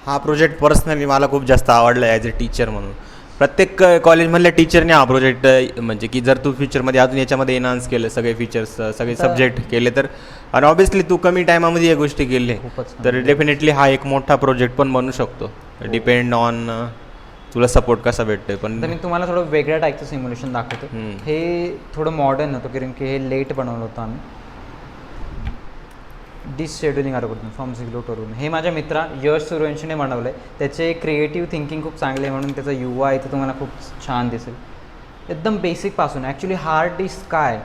हा प्रोजेक्ट पर्सनली मला खूप जास्त आवडला ॲज अ टीचर म्हणून. प्रत्येक कॉलेजमधल्या टीचरने हा प्रोजेक्ट म्हणजे की जर तू फ्युचरमध्ये अजून याच्यामध्ये एनहान्स केलं सगळे फीचर्स सगळे सब्जेक्ट केले तर आणि ऑब्व्हियसली तू कमी टायमामध्ये या गोष्टी केले तर डेफिनेटली हा एक मोठा प्रोजेक्ट पण बनू शकतो. डिपेंड ऑन तुला सपोर्ट कसा भेटतोय. पण मी तुम्हाला थोडं वेगळ्या टाईपचं सिम्युलेशन दाखवतो. हे थोडं मॉडर्न होतं कारण की हे लेट बनवलं होतं आम्ही. डिसशेड्युलिंग अल्गोरिदम फ्रॉम 0 to 1. हे माझ्या मित्रा यश सूर्यवंशीने बनवलं आहे. त्याचे क्रिएटिव्ह थिंकिंग खूप चांगले आहे म्हणून त्याचा UI इथं तुम्हाला खूप छान दिसेल. एकदम बेसिकपासून ॲक्च्युली हार्ड डिस्क काय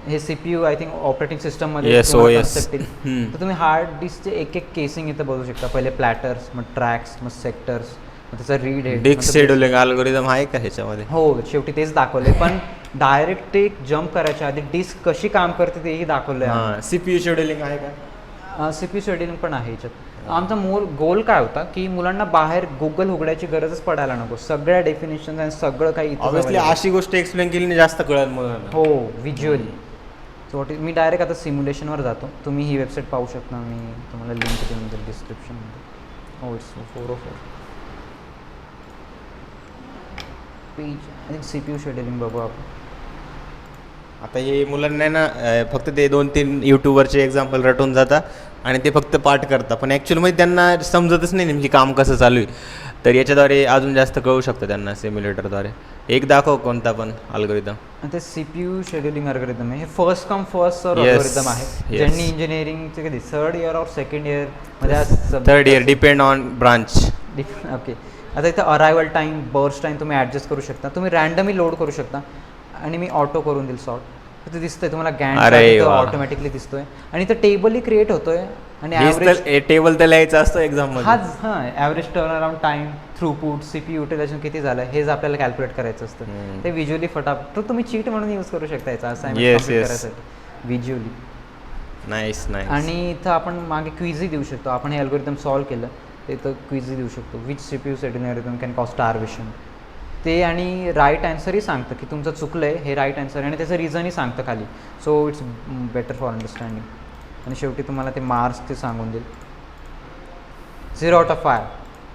हे CPU आय थिंक ऑपरेटिंग सिस्टममध्ये कन्सेप्ट येईल. तर तुम्ही हार्ड डिस्कचे एक एक केसिंग इथं बघू शकता. पहिले प्लॅटर्स, मग ट्रॅक्स, मग सेक्टर्स, त्याचा रीड आहे डिस्क शेड्युलिंग अल्गोरिदम आहे का ह्याच्यामध्ये? हो, शेवटी तेच दाखवले, पण डायरेक्ट ते जम्प करायच्या आधी डिस्क कशी काम करते तेही दाखवलं आहे. हां, CPU शेड्युलिंग आहे का? CPU शेड्युलिंग पण आहे याच्यात. आमचा गोल काय होता की मुलांना बाहेर गुगल उघडायची गरजच पडायला नको, सगळ्या डेफिनेशन आणि सगळं काही इथं ऑब्विसली available. अशी गोष्ट एक्सप्लेन केली जास्त कळत मुलांना. हो, व्हिज्युअली. सो मी डायरेक्ट आता सिम्युलेशनवर जातो. तुम्ही ही वेबसाईट पाहू शकता, मी तुम्हाला लिंक देऊन देईल डिस्क्रिप्शनमध्ये. हो, इट्स 404 पेज आणि CPU शेड्युलिंग बघू आपण. आता हे मुलांना ना फक्त ते 2-3 यूट्यूबवरचे एक्झाम्पल रटून जातात आणि ते फक्त पाठ करतात, पण ॲक्च्युअलमध्ये त्यांना समजतच नाही नेमकी काम कसं चालू आहे. तर याच्याद्वारे अजून जास्त कळू शकतं त्यांना सिम्युलेटरद्वारे. एक दाखव कोणता पण अल्गोरिदम. आणि ते CPU शेड्युलिंग अल्गोरिदम आहे. हे first come first serve Yes, algorithm आहे. yes. ज्यांनी इंजिनिअरिंगचे कधी 3rd इयर और 2nd इयर मध्ये 3rd year depend on branch. Okay. आता इथं अरायवल टाईम, बर्स्ट टाईम तुम्ही ॲडजस्ट करू शकता. तुम्ही रँडमली लोड करू शकता आणि मी ऑटो करून देईल सॉर्ट. ते दिसतंय तुम्हाला गॅन ऑटोमॅटिकली दिसतोय आणि इथं टेबलही क्रिएट होतोय आणि ॲव्हरेज टेबल तर लिहायचं असतं एक्झाम हाच average turn around time, throughput, CPU utilization किती झालं हेच आपल्याला कॅल्क्युलेट करायचं असतं. ते व्हिज्युअली फटाफट, तर तुम्ही चीट म्हणून यूज करू शकता याचा असाइनमेंट कंप्लीट करायसाठी व्हिज्युअली. नाईस. आणि इथं आपण मागे क्विझही देऊ शकतो. आपण हे अल्गोरिदम सॉल्व्ह केलं तर इथं क्विझही देऊ शकतो. Which CPU scheduling algorithm can cause starvation. ते आणि राईट आन्सरही सांगतं की तुमचं चुकलं आहे, हे राईट आन्सर आहे आणि त्याचं रिझनही सांगतं खाली. So it's better for understanding. आणि शेवटी तुम्हाला ते मार्क्स ते सांगून देईल 0 out of 5.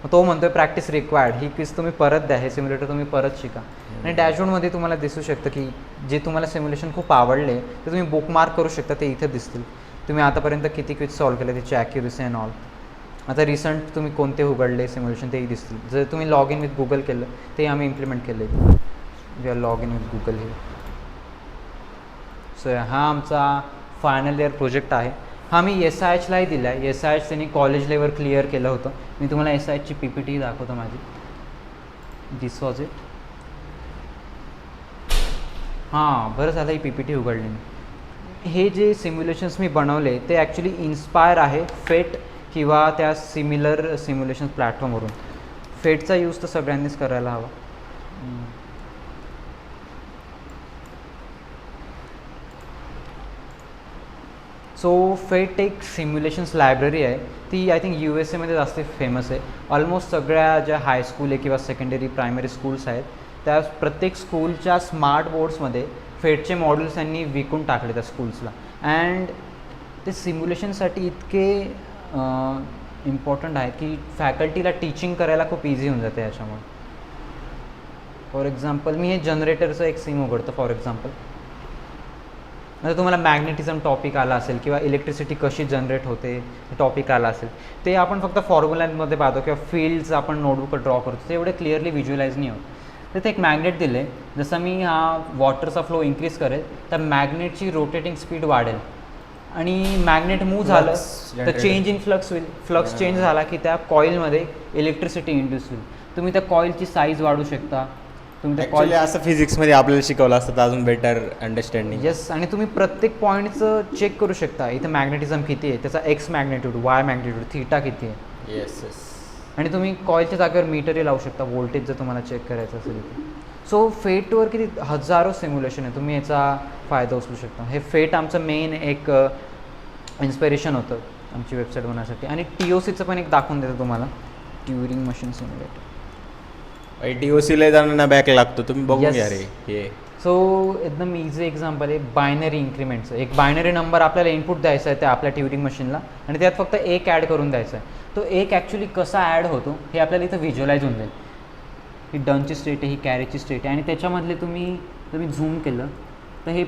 मग तो म्हणतोय प्रॅक्टिस रिक्वायर्ड. ही क्विज तुम्ही परत द्या, हे सिम्युलेटर तुम्ही परत शिका. आणि डॅशबोर्डमध्ये तुम्हाला दिसू शकतं की जे तुम्हाला सिम्युलेशन खूप आवडले ते तुम्ही बुकमार्क करू शकता, ते इथे दिसतील. तुम्ही आतापर्यंत किती क्विज सॉल्व्ह केले, त्याची ॲक्युरेसी अँड ऑल. आता रिसंट तुम्ही कोणते उघडले सिम्युलेशन तेही दिसतील. जर तुम्ही लॉग इन विथ गुगल केलं ते आम्ही इम्प्लिमेंट केलं आहे. We are log in with Google हे. सो हा आमचा फायनल इयर प्रोजेक्ट आहे. हा मी SIHलाही दिला आहे. SIH त्यांनी कॉलेज लेवल क्लिअर केलं होतं. मी तुम्हाला SIHची PPT दाखवतो माझी. दिस वॉज इट. हां, बरं झालं ही PPT उघडली मी. हे जे सिम्युलेशन्स मी बनवले ते ॲक्च्युली इन्स्पायर आहे फेट किंवा त्या सिमिलर सिम्युलेशन प्लॅटफॉर्मवरून. फेटचा यूज तर सगळ्यांनीच करायला हवा. सो फेट एक सिम्युलेशन्स लायब्ररी आहे. ती आय थिंक USA जास्त फेमस आहे. ऑलमोस्ट सगळ्या ज्या हायस्कूल आहे किंवा सेकंडरी प्रायमरी स्कूल्स आहेत त्या प्रत्येक स्कूलच्या स्मार्ट बोर्ड्समध्ये फेटचे मॉड्यूल्स यांनी विकून टाकले त्या स्कूल्सला. अँड ते सिम्युलेशनसाठी इतके इम्पॉर्टंट आहे की फॅकल्टीला टीचिंग करायला खूप इझी होऊन जाते याच्यामुळे. फॉर एक्झाम्पल मी हे जनरेटरचं एक सिम उघडतं. फॉर एक्झाम्पल म्हणजे तुम्हाला मॅग्नेटिझम टॉपिक आला असेल किंवा इलेक्ट्रिसिटी कशी जनरेट होते टॉपिक आला असेल, ते आपण फक्त फॉर्म्युलांमध्ये पाहतो किंवा फील्ड्स आपण नोटबुकवर ड्रॉ करतो, ते एवढे क्लिअरली व्हिज्युअलाइज नाही होत. तर ते एक मॅग्नेट दिलं आहे. जसं मी हा वॉटरचा फ्लो इन्क्रीज करेल तर मॅग्नेटची रोटेटिंग स्पीड वाढेल आणि मॅग्नेट मूव्ह झालं तर चेंज इन फ्लक्स होईल. फ्लक्स चेंज झाला की त्या कॉईलमध्ये इलेक्ट्रिसिटी इंड्यूस होईल. तुम्ही त्या कॉईलची साईज वाढू शकता. तुम्ही त्या कॉईल असं फिजिक्समध्ये आपल्याला शिकवलं असतं तर अजून बेटर अंडरस्टँडिंग. येस. आणि तुम्ही प्रत्येक पॉईंटचं चेक करू शकता. इथं मॅग्नेटिझम किती आहे, त्याचा x magnitude, Y magnitude, theta किती आहे. येस. आणि तुम्ही कॉईलच्या जागेवर मीटरही लावू शकता व्होल्टेज जर तुम्हाला चेक करायचं असेल इथे. सो फेटवर किती हजारो सिम्युलेशन आहे, तुम्ही याचा फायदा उचलू शकता. हे फेट आमचं मेन एक इन्स्पिरेशन होतं आमची वेबसाईट बनवण्यासाठी. आणि TOCचं पण एक दाखवून देतो तुम्हाला, ट्युरिंग मशीन सिम्युलेटर. TOCला जाणांना बॅक लागतो, तुम्ही बघून घ्या रे हे. सो एकदम इझी एक्झाम्पल आहे बायनरी इन्क्रीमेंटचं. एक बायनरी नंबर आपल्याला इनपुट द्यायचा आहे त्या आपल्या ट्युरिंग मशीनला आणि त्यात फक्त एक ॲड करून द्यायचा आहे. तो एक ॲक्च्युली कसा ॲड होतो हे आपल्याला इथं व्हिज्युअलाइज होऊन जाईल. ही डनची स्टेट आहे, ही कॅरीची स्टेट आहे आणि त्याच्यामधले तुम्ही झूम केलं तर हे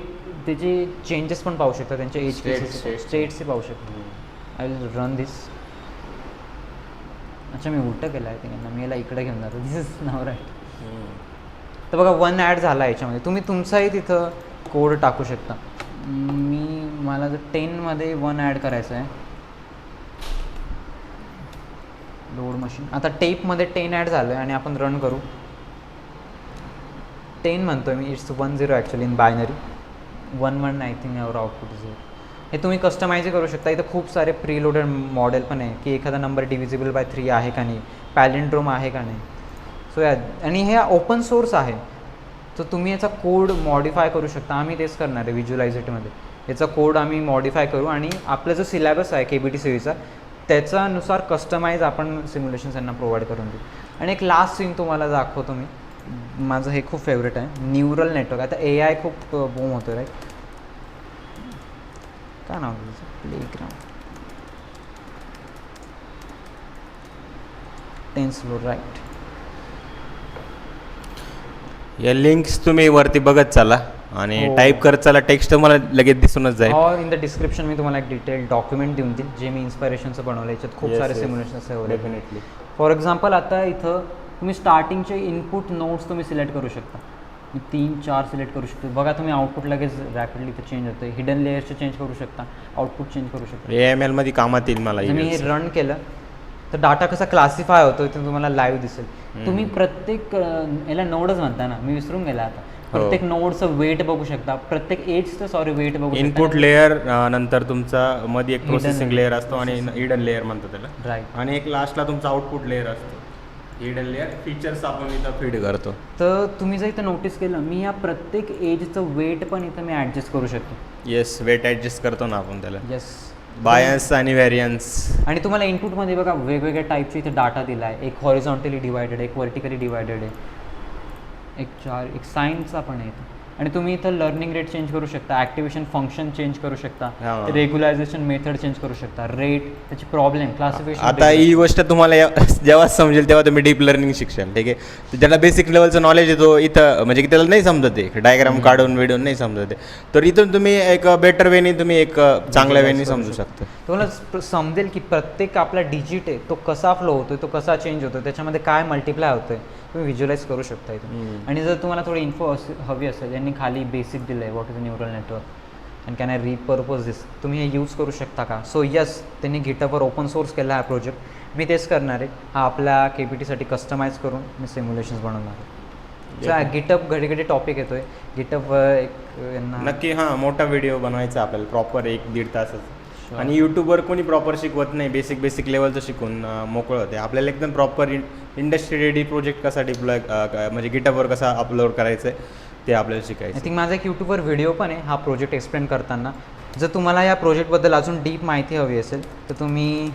त्याचे चेंजेस पण पाहू शकता, त्यांच्या स्टेट्सही पाहू शकता. आय विल रन दिस. अच्छा मी उलटं केलं आहे त्यांना, मी याला इकडे घेऊन जातो. दिस इज नाव राईट. तर बघा 1 ॲड झाला याच्यामध्ये. तुम्ही तुमचाही तिथं कोड टाकू शकता. मला जर 10मध्ये 1 ॲड करायचं आहे. Load machine. आता टेपमध्ये 10 ॲड झालं आहे आणि आपण रन करू. 10 म्हणतोय मी, it's 10 actually in binary. 11 I think यावर आउटपुट 0. हे तुम्ही कस्टमाइज करू शकता. इथं खूप सारे प्रीलोडेड मॉडेल पण आहे की एखादा नंबर डिव्हिजिबल बाय 3 आहे का नाही, पॅलिंड्रोम आहे का नाही. सो आणि हे ओपन सोर्स आहे, तर तुम्ही याचा कोड मॉडिफाय करू शकता. आम्ही तेच करणार आहे व्हिज्युअलायझेटमध्ये. याचा कोड आम्ही मॉडिफाय करू आणि आपला जो सिलेबस आहे KBT CVचा त्याच्यानुसार कस्टमाइज आपण सिम्युलेशन्स यांना प्रोव्हाइड करून देऊ. आणि एक लास्ट सीन तुम्हाला दाखवतो मी, माझं हे खूप फेवरेट आहे, न्यूरल नेटवर्क. आता AI खूप बूम होतो राईट. काय नाव प्लेग्राउंड टेन्सफ्लोर राईट. या लिंक्स तुम्ही वरती बघत चाला आणि हो. टाईप करत चाला, टेक्स्ट मला लगेच दिसूनच जाईल. ऑर इन द डिस्क्रिप्शन मी तुम्हाला एक डिटेल डॉक्युमेंट देऊन देईल जे मी इन्स्पिरेशनचं बनवलं. याच्यात खूप Yes, सारे yes. सिम्युलेशन्स आहे. डेफिनेटली. फॉर एक्झाम्पल आता इथं तुम्ही स्टार्टिंगचे इनपुट नोड्स तुम्ही सिलेक्ट करू शकता. मी 3-4 सिलेक्ट करू शकतो. बघा तुम्ही आउटपुट लगेच रॅपिडली इथं चेंज होतं. हिडन लेयर्सचे चेंज करू शकता, आउटपुट चेंज करू शकता. AML मध्ये कामात येईल मला. जर मी हे रन केलं तर डाटा कसा क्लासिफाय होतो ते तुम्हाला लाईव्ह दिसेल. तुम्ही प्रत्येक याला नोडच म्हणता ना, मी विसरून गेला आता. प्रत्येक नोडचं वेट बघू शकता, प्रत्येक एजचं वेट बघू शकता. इनपुट लेअर नंतर तुमचा मध्ये एक Hidden प्रोसेसिंग लेअर असतो आणि processing. हिडन लेअर म्हणतो त्याला. राईट. आणि एक लास्टला तुमचा आउटपुट लेअर असतो. हिडन लेअर फीचर्स आपण इथं फीड करतो. तर तुम्ही जर इथं नोटीस केलं, मी या प्रत्येक एजचं वेट पण इथं मी ॲडजस्ट करू शकतो. येस, वेट ॲडजस्ट करतो ना आपण त्याला. येस. बायन्स आणि व्हेरियन्स. आणि तुम्हाला इनपुटमध्ये बघा वेगवेगळ्या टाईपचे इथे डाटा दिला आहे. एक हॉरिझॉन्टली डिवायडेड आहे, एक व्हर्टिकली डिवायडेड आहे, एक सायन्सचा पण आहे इथं. आणि तुम्ही इथं लर्निंग रेट चेंज करू शकता, ॲक्टिवेशन फंक्शन चेंज करू शकता, हा. रेग्युलायझेशन मेथड चेंज करू शकता, रेट, त्याची प्रॉब्लेम, क्लासिफिकेशन. आता ही गोष्ट तुम्हाला जेव्हा समजेल तेव्हा तुम्ही डीप लर्निंग शिक्षण, ठीक आहे. तर ज्याला बेसिक लेवलचं नॉलेज येतो इथं, म्हणजे की त्याला नाही समजत आहे डायग्राम काढून विडून नाही समजत आहे, तर इथून तुम्ही एक बेटर वेनी तुम्ही एक चांगल्या वेनी समजू शकता. तुम्हाला समजेल की प्रत्येक आपला डिजिट आहे तो कसा फ्लो होतोय, तो कसा चेंज होतोय, त्याच्यामध्ये काय मल्टिप्लाय होतोय, तुम्ही व्हिज्युअलाइज करू शकता इथून. आणि जर तुम्हाला थोडी इन्फो हवी असेल, यांनी खाली बेसिक दिलं आहे, what is a neural network and can I repurpose this, तुम्ही हे यूज करू शकता का. सो यस, त्यांनी गिटअपवर ओपन सोर्स केला हा प्रोजेक्ट. मी तेच करणार आहे, हा आपल्या KBTसाठी कस्टमाइज करून मी सिम्युलेशन्स बनवणार आहे. गिटअप घडी घडी टॉपिक येतोय गिटअप एक यांना नक्की. हां, मोठा व्हिडिओ बनवायचा आपल्याला प्रॉपर 1-1.5 तासाचा. आणि यूट्यूबवर कोणी प्रॉपर शिकवत नाही, बेसिक लेवलचं शिकून मोकळं होते. आपल्याला एकदम प्रॉपर इंडस्ट्री रेडी प्रोजेक्ट कसा डिप्लॉय म्हणजे गिटअपवर कसा अपलोड करायचं आहे ते आपल्याला शिकायचं. आय थिंक माझा एक यूट्यूबवर व्हिडिओ पण आहे हा प्रोजेक्ट एक्सप्लेन करताना. जर तुम्हाला या प्रोजेक्टबद्दल अजून डीप माहिती हवी असेल तर तुम्ही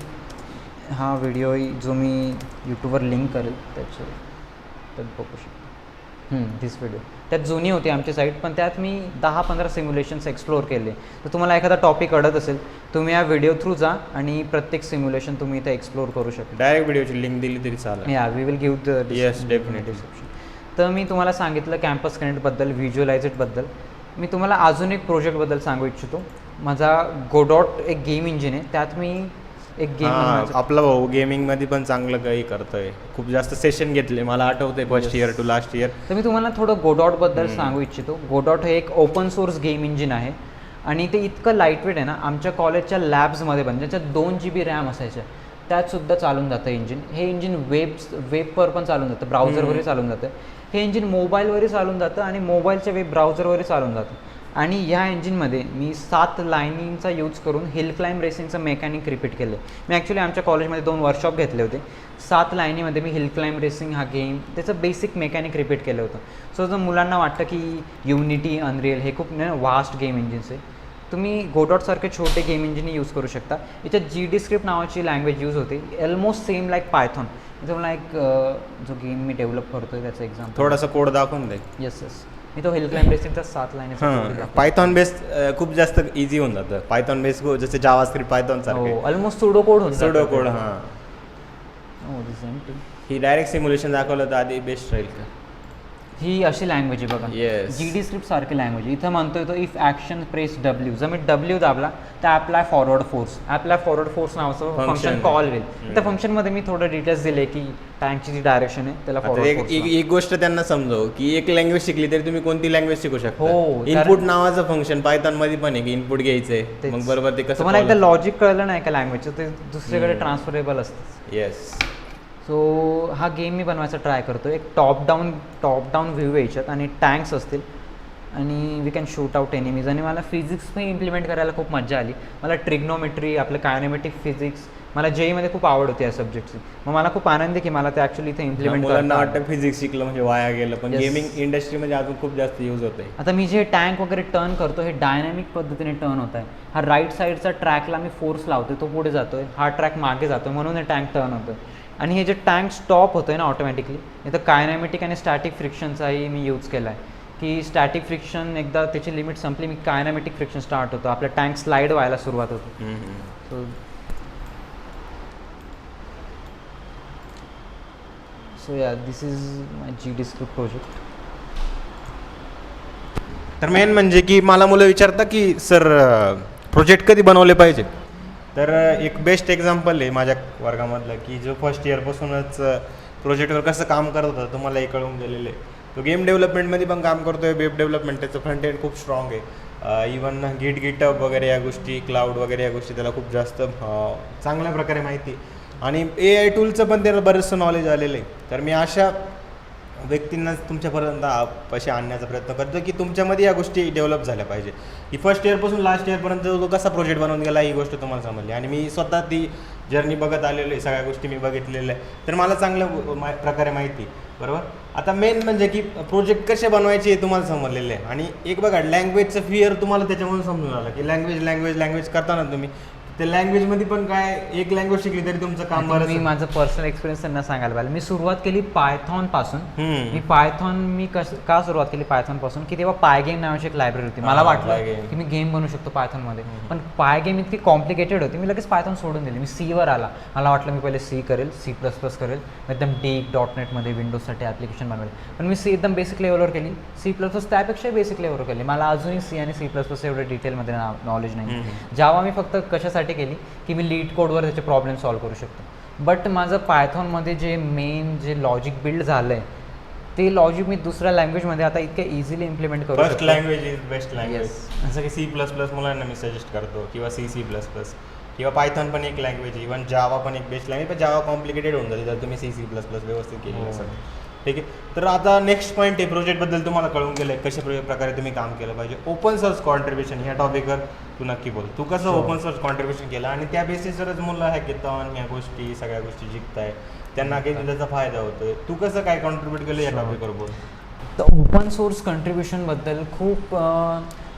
हा व्हिडिओ जो मी यूट्यूबवर लिंक करेल त्यात बघू शकता. धिस व्हिडिओ त्यात जुनी होती आमची साईट, पण त्यात मी 10-15 सिम्युलेशन्स एक्सप्लोअर केले. तर तुम्हाला एखादा टॉपिक अडत असेल, तुम्ही या व्हिडिओ थ्रू जा आणि प्रत्येक सिम्युलेशन तुम्ही इथे एक्सप्लोर करू शकता. डायरेक्ट व्हिडिओची लिंक दिली तरी चालेल. या we will give the yes, definitely. तर मी तुम्हाला सांगितलं कॅम्पस कनेक्टबद्दल, व्हिज्युअलायझेटबद्दल. मी तुम्हाला अजून एक प्रोजेक्टबद्दल सांगू इच्छितो. माझा गोडॉट एक गेम इंजिन आहे, त्यात मी एक गेम आपला भाऊ गेमिंगमध्ये पण चांगलं काही करतोय. खूप जास्त सेशन घेतले मला आठवतंय first year to last year. तर मी तुम्हाला थोडं गोडॉटबद्दल सांगू इच्छितो. गोडॉट हे एक ओपन सोर्स गेम इंजिन आहे आणि ते इतकं लाईटवेट आहे ना, आमच्या कॉलेजच्या लॅब्समध्ये पण ज्याच्यात 2 GB रॅम असायच्या त्यातसुद्धा चालून जातं इंजिन. हे इंजिन वेबवर पण चालून जातं, ब्राउझरवरही चालून जातं. हे इंजिन मोबाईलवरही चालून जातं आणि मोबाईलच्या वेब ब्राउझरवरही चालून जातं. आणि या इंजिनमध्ये मी 7 लाईनिंगचा यूज करून हिल क्लाइंब रेसिंगचं मेकॅनिक रिपीट केलं. मी ॲक्च्युली आमच्या कॉलेजमध्ये 2 वर्कशॉप घेतले होते. 7 लाईनीमध्ये मी हिल क्लाइंब रेसिंग हा गेम त्याचं बेसिक मेकॅनिक रिपीट केलं होतं. सो जर मुलांना वाटतं की युनिटी, अनरियल हे खूप वास्ट गेम इंजिन्स आहे, तुम्ही गोडॉटसारखे छोटे गेम इंजिन यूज करू शकता. याच्यात GD स्क्रिप्ट नावाची लँग्वेज यूज होते, ऑलमोस्ट सेम लाईक पायथॉन. इथं मला एक जो गेम मी डेव्हलप करतोय त्याचं एक्झाम्पल, थोडासा कोड दाखवून दे. येस मी तो हिल क्लाइंब रेसिंगचा 7 लाईन पायथॉन बेस्ड खूप जास्त इझी होऊन जातं. पायथॉन बेस्ड जसे जावा स्क्रिप्ट पायथॉन सारखे ऑलमोस्ट सुडो कोड होतं. Pseudo code. हां, हो ही डायरेक्ट सिम्युलेशन दाखवलं तर आधी बेस्ट राहील का. ही अशी लँग्वेज आहे बघा, Yes. GD स्क्रिप्ट सारखी लँग्वेज. इथं म्हणतोय तो इफ ॲक्शन प्रेस W, जर मी W दाबला तर ॲप्लाय फॉरवर्ड फोर्स नावाचं फंक्शन कॉल होईल. त्या फंक्शनमध्ये मी थोडं डिटेल्स दिले की टँकची जी डायरेक्शन आहे त्याला आता फॉरवर्ड फोर्स. एक गोष्ट त्यांना समजव की एक लँग्वेज शिकली तरी तुम्ही कोणती लँग्वेज शिकू शकता. हो, इनपुट नावाचं फंक्शन पायथॉन मध्ये पण आहे की इनपुट घ्यायचंय, मग बरोबर ते कसं तुम्हाला एकदा लॉजिक कळलं नाही का लँग्वेजचं, ते दुसरीकडे ट्रान्सफरेबल असतं. येस. सो हा गेम मी बनवायचा ट्राय करतो. एक टॉप डाऊन व्ह्यू आहे याच्यात आणि टँक्स असतील आणि we can shoot out enemies. आणि मला फिजिक्स पण इम्प्लिमेंट करायला खूप मजा आली. मला ट्रिग्नोमेट्री, आपलं कायनेमॅटिक फिजिक्स, मला जेईमध्ये खूप आवड होती या सब्जेक्टची, मग मला खूप आनंद आहे की मला ते ॲक्च्युली इथे इम्प्लिमेंट मुलांना करता वाटतं फिजिक्स शिकलं म्हणजे वाया गेलं, पण Yes. गेमिंग इंडस्ट्रीमध्ये अजून खूप जास्त यूज होत आहे. आता मी जे टँक वगैरे टर्न करतो हे डायनॅमिक पद्धतीने टर्न होत आहे. हा राईट साईडचा ट्रॅकला मी फोर्स लावतो, तो पुढे जातोय, हा ट्रॅक मागे जातोय, म्हणून हे टँक टर्न होतोय. आणि हे जे टँक स्टॉप होतोय ना ऑटोमॅटिकली, इथं कायनॅमेटिक आणि स्टॅटिक फ्रिक्शनचाही मी यूज केला आहे की स्टॅटिक फ्रिक्शन एकदा त्याची लिमिट संपली, मी कायनॅमेटिक फ्रिक्शन स्टार्ट होतो, आपलं टँक स्लाईड व्हायला सुरुवात होतो. सो या दिस इज माय GDScript प्रोजेक्ट. तर मेन म्हणजे की मला मुलं विचारतात की सर प्रोजेक्ट कधी बनवले पाहिजे. तर एक बेस्ट एक्झाम्पल आहे माझ्या वर्गामधलं की जो फर्स्ट इयरपासूनच प्रोजेक्टवर कसं काम करत होता तुम्हाला हे कळून गेलेलं आहे. तो गेम डेव्हलपमेंटमध्ये पण काम करतो आहे, वेब डेव्हलपमेंट, त्याचं फ्रंट एंड खूप स्ट्रॉंग आहे. इवन गिटअप वगैरे या गोष्टी, क्लाउड वगैरे या गोष्टी त्याला खूप जास्त चांगल्या प्रकारे माहिती आहे. आणि AI टूलचं पण त्याला बरंचसं नॉलेज आलेलं आहे. तर मी अशा व्यक्तींनाच तुमच्यापर्यंत पैसे आणण्याचा प्रयत्न करतो की तुमच्यामध्ये या गोष्टी डेव्हलप झाल्या पाहिजे, की फर्स्ट इयरपासून लास्ट इयरपर्यंत तो कसा प्रोजेक्ट बनवून गेला ही गोष्ट तुम्हाला समजली. आणि मी स्वतः ती जर्नी बघत आलेलो आहे, सगळ्या गोष्टी मी बघितलेल्या आहे, तर मला चांगल्या प्रकारे माहिती आहे. बरोबर. आता मेन म्हणजे की प्रोजेक्ट कसे बनवायचे हे तुम्हाला समजलेलं आहे. आणि एक बघा, लँग्वेजचं फिअर तुम्हाला त्याच्यामधून समजून आलं की लँग्वेज करताना तुम्ही त्या लँग्वेजमध्ये पण काय, एक लँग्वेज शिकली तरी तुमचं काम बरं. मी माझं पर्सनल एक्सपिरियन्स त्यांना सांगायला पाहिजे. मी सुरुवात केली पायथॉन पासून. मी का सुरुवात केली पायथॉन पासून की तेव्हा पायगेम नावाची एक लायब्ररी होती. मला वाटलं की मी गेम बनवू शकतो पायथॉनमध्ये, पण पायगेम इतकी कॉम्प्लिकेटेड होती, मी लगेच पायथॉन सोडून दिली. मी सीवर आला. मला वाटलं मी पहिले C करेल, C++ करेल, एकदम .NETमध्ये विंडोजसाठी ॲप्लिकेशन बनवेल. पण मी C एकदम बेसिक लेवलवर केली, C++ त्यापेक्षा बेसिक लेवलवर केली. मला अजूनही C आणि C++ एवढं डिटेलमध्ये नॉलेज नाही. जावा मी फक्त कशासाठी केली की मी लीड कोडवर त्याचे प्रॉब्लेम सॉल्व्ह करू शकतो. बट माझं पायथॉनमध्ये जे लॉजिक बिल्ड झालं आहे ते लॉजिक मी दुसऱ्या लँग्वेजमध्ये आता इतक्या इझिली इम्प्लिमेंट करू शकतो. First language is best language. जसं की C++ मुलांना मी सजेस्ट करतो, किंवा C++ किंवा पायथॉन पण एक लँग्वेज आहे. इव्हन जावा पण एक बेस्ट लँग्वेज, पण जावा कॉम्प्लिकेटेड होऊन जाते जर तुम्ही C++ व्यवस्थित केलेलं असेल. ठीक आहे. तर आता नेक्स्ट पॉईंट आहे, प्रोजेक्टबद्दल तुम्हाला कळून गेलं आहे कशा प्रकारे तुम्ही काम केलं पाहिजे. ओपन सोर्स कॉन्ट्रीब्युशन ह्या टॉपिकवर तू नक्की बोल. तू कसं ओपन सोर्स कॉन्ट्रीब्युशन केलं आणि त्या बेसिसवरच मुलं हॅकेथॉन ह्या गोष्टी सगळ्या गोष्टी शिकताय, त्यांना काही त्याचा फायदा होतोय. तू कसं काय कॉन्ट्रीब्यूट केलं या टॉपिकवर बोल. तर ओपन सोर्स कंट्रीब्युशनबद्दल खूप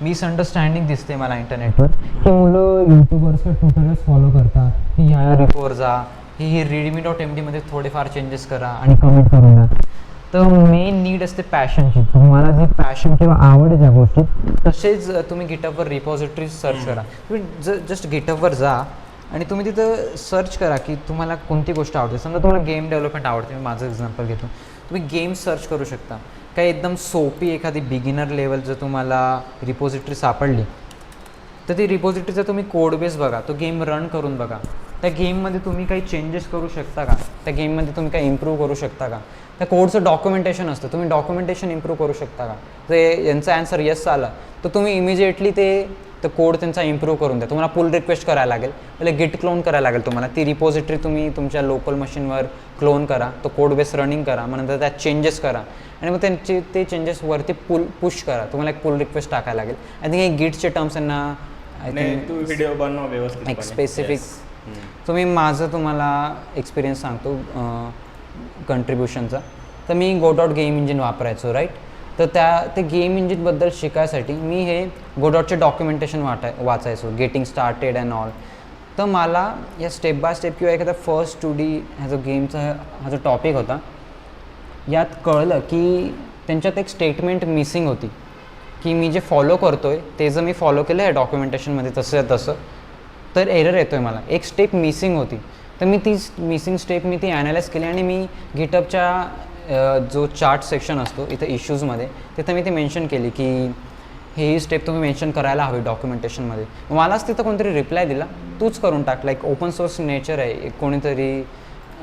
मिसअंडरस्टँडिंग दिसते मला इंटरनेटवर, की मुलं यूट्यूबर्सचे ट्युटोरियल्स फॉलो करतात की ह्या रिपोवर जा, ही readme.md मध्ये थोडेफार चेंजेस करा आणि कमेंट करून द्या. तर मेन नीड असते पॅशनची. तुम्हाला जी पॅशन किंवा आवड आहे त्या गोष्टीत, तसेच तुम्ही गिटअपवर रिपॉझिटरीज सर्च करा. तुम्ही जस्ट गिटअपवर जा आणि तुम्ही तिथं सर्च करा की तुम्हाला कोणती गोष्ट आवडते. समजा तुम्हाला गेम डेव्हलपमेंट आवडते, मी माझं एक्झाम्पल घेतो, तुम्ही गेम सर्च करू शकता. काही एकदम सोपी एखादी बिगिनर लेवल जर तुम्हाला रिपॉझिटरी सापडली तर ती रिपॉझिटरीचा तुम्ही कोड बेस बघा, तो गेम रन करून बघा. त्या गेममध्ये तुम्ही काही चेंजेस करू शकता का, त्या गेममध्ये तुम्ही काही इम्प्रूव्ह करू शकता का. त्या कोडचं डॉक्युमेंटेशन असतं, तुम्ही डॉक्युमेंटेशन इम्प्रूव्ह करू शकता का. जर यांचा ॲन्सर येस आला तर तुम्ही इमिजिएटली ते कोड त्यांचा इम्प्रूव्ह करून द्या. तुम्हाला पुल रिक्वेस्ट करायला लागेल, पहिले गिट क्लोन करायला लागेल तुम्हाला. ती रिपॉझिटरी तुम्ही तुमच्या लोकल मशीनवर क्लोन करा, तो कोड बेस रनिंग करा, मग नंतर त्यात चेंजेस करा आणि मग त्यांचे ते चेंजेस वरती पुश करा. तुम्हाला एक पुल रिक्वेस्ट टाकायला लागेल. आय थिंक हे गिटचे टर्म्स यांना तू व्हिडिओ बनव व्यवस्थित एक स्पेसिफिक. सो मी माझं तुम्हाला एक्सपिरियन्स सांगतो कंट्रीब्युशनचा. तर मी गोडॉट गेम इंजिन वापरायचो, राईट. तर ते गेम इंजिनबद्दल शिकायसाठी मी हे गोडॉटचे डॉक्युमेंटेशन वाचायचो, गेटिंग स्टार्टेड अँड ऑल. तर मला या स्टेप बाय स्टेप किंवा एखादा फर्स्ट 2D ह्या जो गेमचा हा जो टॉपिक होता, यात कळलं की त्यांच्यात एक स्टेटमेंट मिसिंग होती, की मी जे फॉलो करतो आहे ते जर मी फॉलो केलं आहे डॉक्युमेंटेशनमध्ये तसं तर एरर येतो आहे मला. एक स्टेप मिसिंग होती. तर मी ती मिसिंग स्टेप ती ॲनालाइज केली आणि मी गिटअपच्या जो चार्ट सेक्शन असतो इथं इश्यूजमध्ये, तिथं मी ती मेन्शन केली की ही स्टेप तुम्ही मेन्शन करायला हवी डॉक्युमेंटेशनमध्ये. मलाच तिथं कोणतरी रिप्लाय दिला, तूच करून टाक. लाईक ओपन सोर्स नेचर आहे, कोणीतरी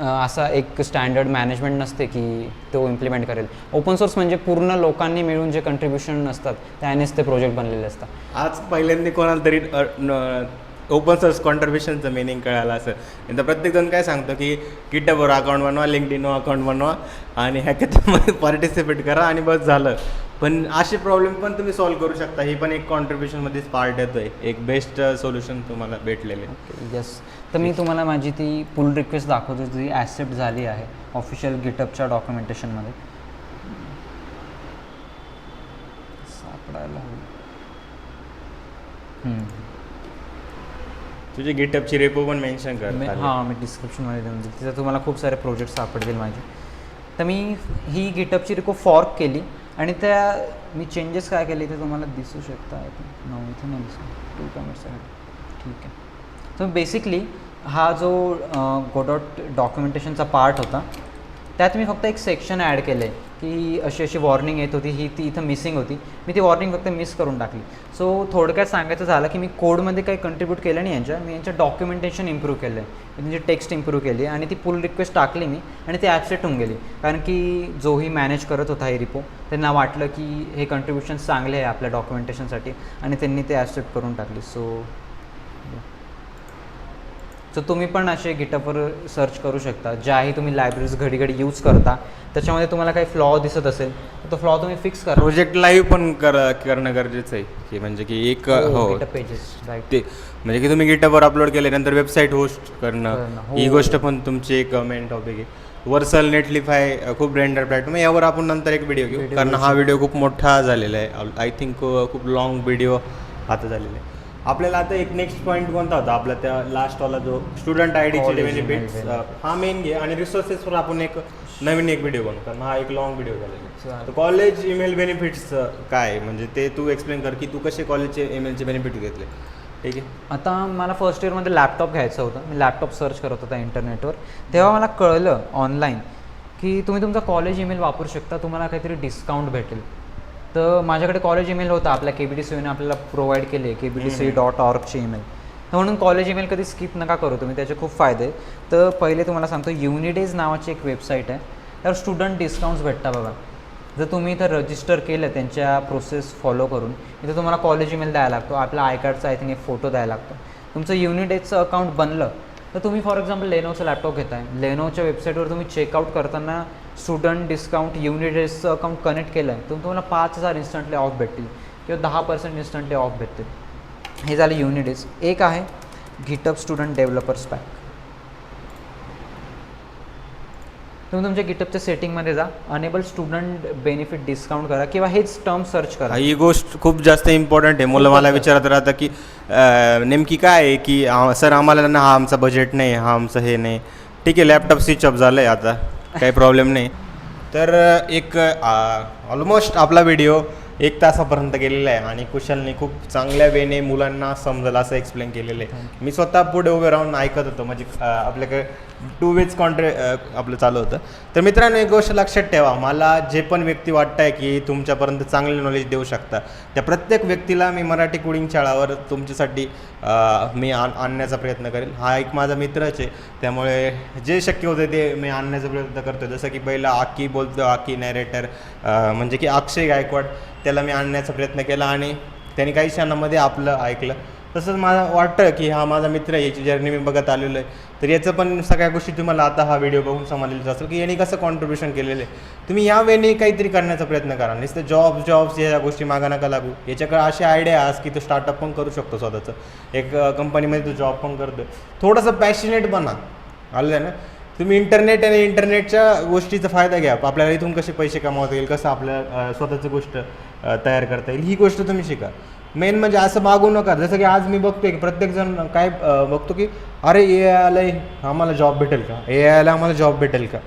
असा एक स्टँडर्ड मॅनेजमेंट नसते की तो इम्प्लिमेंट करेल. ओपन सोर्स म्हणजे पूर्ण लोकांनी मिळून जे कंट्रीब्युशन असतात त्यानेच ते प्रोजेक्ट बनलेले असतात. आज पहिल्यांदा कोणाला तरी ओपन सोर्स कॉन्ट्रीब्युशनचं मिनिंग कळालं असं. नंतर प्रत्येकजण काय सांगतो की गिटहबवर अकाउंट बनवा, लिंक्डइन अकाउंट बनवा आणि हॅकेथॉनमध्ये पार्टिसिपेट करा आणि बस झालं. पण असे प्रॉब्लेम पण तुम्ही सॉल्व्ह करू शकता. ही पण एक कॉन्ट्रीब्युशनमध्येच पार्ट येतो आहे. एक बेस्ट सोल्युशन तुम्हाला भेटलेले. येस. तर मी तुम्हाला माझी ती पुल रिक्वेस्ट दाखवतो जी ॲक्सेप्ट झाली आहे ऑफिशियल गिटअपच्या डॉक्युमेंटेशनमध्ये. सापडायला हवी. तुझे गिटअपची रेपो पण मेन्शन कर. हां, मी डिस्क्रिप्शनमध्ये देऊन देईल. तिथं तुम्हाला खूप सारे प्रोजेक्ट सापडतील माझे. तर मी ही गिटअपची रेपो फॉर्क केली आणि त्या मी चेंजेस काय केले ते तुम्हाला दिसू शकता. इथे नाही दिसू 2 कमेंट्ससाठी. ठीक आहे. तर बेसिकली हा जो गोडॉट डॉक्युमेंटेशनचा पार्ट होता त्यात मी फक्त एक सेक्शन ॲड केलं आहे की अशी अशी वॉर्निंग येत होती, ती इथं मिसिंग होती. मी ती वॉर्निंग फक्त मिस करून टाकली. सो थोडक्यात सांगायचं झालं की मी कोडमध्ये काही कंट्रीब्यूट केलं नाही मी यांच्या डॉक्युमेंटेशन इम्प्रूव्ह केलं आहे, त्यांची टेक्स्ट इम्प्रूव्ह केली आणि ती पुल रिक्वेस्ट टाकली मी आणि ती ॲक्सेप्ट होऊन गेली. कारण की जोही मॅनेज करत होता हे रिपो त्यांना वाटलं की हे कंट्रीब्युशन चांगले आहे आपल्या डॉक्युमेंटेशनसाठी आणि त्यांनी ते ॲक्सेप्ट करून टाकली. सो तुम्ही पण असे गिटअपवर सर्च करू शकता. ज्याही तुम्ही लायब्ररीज घडी घडी यूज करता त्याच्यामध्ये तुम्हाला काही फ्लॉ दिसत असेल तर तो फ्लॉ तुम्ही फिक्स करा. प्रोजेक्ट लाईव्ह पण करणं गरजेचं आहे की म्हणजे की एक गिटअप पेजेस राईट ते म्हणजे की तुम्ही गिटअपवर अपलोड केल्यानंतर वेबसाईट होस्ट करणं ही गोष्ट पण तुमची एक मेन टॉपिक आहे. वर्सल, नेटलिफाय खूप ब्रँडेड प्लॅटफॉर्म यावर आपण नंतर एक व्हिडिओ घेऊ कारण हा व्हिडिओ खूप मोठा झालेला आहे. आय थिंक खूप लॉंग व्हिडिओ आता झालेला आहे. आपल्याला आता एक नेक्स्ट पॉईंट कोणता होता आपला त्या लास्टवाला जो स्टुडंट आय डीचे बेनिफिट्स हा मेन घे आणि रिसोर्सेसवर आपण एक नवीन एक व्हिडिओ बनवू कारण हा एक लॉंग व्हिडिओ झालेला आहे. तर कॉलेज ईमेल बेनिफिट्स काय म्हणजे ते तू एक्सप्लेन कर की तू कसे कॉलेजचे ईमेलचे बेनिफिट घेतले. ठीक आहे. आता मला फर्स्ट इयरमध्ये लॅपटॉप घ्यायचं होतं. मी लॅपटॉप सर्च करत होता इंटरनेटवर. तेव्हा मला कळलं ऑनलाईन की तुम्ही तुमचा कॉलेज ईमेल वापरू शकता, तुम्हाला काहीतरी डिस्काउंट भेटेल. तर माझ्याकडे कॉलेज ईमेल होता आपल्या KBTCने आपल्याला प्रोव्हाइड केले KBTC.orgचे ईमेल. तर म्हणून कॉलेज ईमेल कधी स्किप नका करू तुम्ही, त्याचे खूप फायदे. तर पहिले तुम्हाला सांगतो युनिडेज नावाची एक वेबसाईट आहे त्यावर स्टुडंट डिस्काउंट्स भेटता बघा. जर तुम्ही इथं रजिस्टर केलं त्यांच्या प्रोसेस फॉलो करून इथं तुम्हाला कॉलेज ईमेल द्यायला लागतो, आपल्या आय कार्डचा आय थिंक एक फोटो द्यायला लागतो. तुमचं युनिडेजचं अकाउंट बनलं तर तुम्ही फॉर एक्झाम्पल लेनोचं लॅपटॉप घेताय, लेनोच्या वेबसाईटवर तुम्ही चेकआउट करताना स्टुडंट डिस्काउंट युनिडेजचं अकाउंट कनेक्ट केलं आहे तर तुम्हाला 5,000 इन्स्टंटली ऑफ भेटतील किंवा 10% इन्स्टंटली ऑफ भेटतील. हे झालं युनिडेज. एक आहे गिटअप स्टुडंट डेव्हलपर्स पॅक. तुम्ही तुमच्या गिटअपच्या सेटिंगमध्ये जा, अनेबल स्टुडंट बेनिफिट डिस्काउंट करा किंवा हेच टर्म सर्च करा. ही गोष्ट खूप जास्त इम्पॉर्टंट आहे. मुलं मला विचारत राहतं की नेमकी काय आहे की सर आम्हाला ना हा आमचा बजेट नाही, हा आमचं हे नाही. ठीक आहे, लॅपटॉप स्विच ऑफ झालं आहे आता काही प्रॉब्लेम नाही. तर एक ऑलमोस्ट आपला व्हिडिओ 1 तासापर्यंत गेलेला आहे आणि कुशलने खूप चांगल्या वेने मुलांना समजेल असं एक्सप्लेन केलेलं आहे. मी स्वतः पुढे उभे राहून ऐकत होतो म्हणजे आपल्याकडे 2 वेज आपलं चालू होतं. तर मित्रांनो एक गोष्ट लक्षात ठेवा, मला जे पण व्यक्ती वाटत आहे की तुमच्यापर्यंत चांगले नॉलेज देऊ शकता त्या प्रत्येक व्यक्तीला मी मराठी कोडिंग शाळावर तुमच्यासाठी मी आणण्याचा प्रयत्न करेल. हा एक माझा मित्रच आहे त्यामुळे जे शक्य होतं ते मी आणण्याचा प्रयत्न करतो. जसं की पहिला आकी बोलतो, आकी नॅरेटर म्हणजे की अक्षय गायकवाड, त्याला मी आणण्याचा प्रयत्न केला आणि त्यांनी काही क्षणामध्ये आपलं ऐकलं. तसंच मला वाटतं की हा माझा मित्र आहे, याची जर्नी मी बघत आलेलो आहे. तर याचं पण सगळ्या गोष्टी तुम्हाला आता हा व्हिडिओ बघून समजलेलं असेल की यांनी कसं कॉन्ट्रीब्युशन केलेलं आहे. तुम्ही या वेळी काहीतरी करण्याचा प्रयत्न करा, नुसतं जॉब्स या गोष्टी मागा नका लागू. याच्याकडे अशी आयडिया आज की तो स्टार्टअप पण करू शकतो स्वतःचं, एक कंपनीमध्ये तो जॉब पण करतो. थोडंसं पॅशनेट बना, आलं आहे ना. तुम्ही इंटरनेट आणि इंटरनेटच्या गोष्टीचा फायदा घ्या. आपल्याला इथून कसे पैसे कमावता येईल, कसं आपल्या स्वतःची गोष्ट तयार करता येईल ही गोष्ट तुम्ही शिका. मेन म्हणजे असं मागू नका. जसं की आज मी बघतोय की प्रत्येकजण काय बघतो की अरे AI आला आहे आम्हाला जॉब भेटेल का, AI आला आम्हाला जॉब भेटेल का.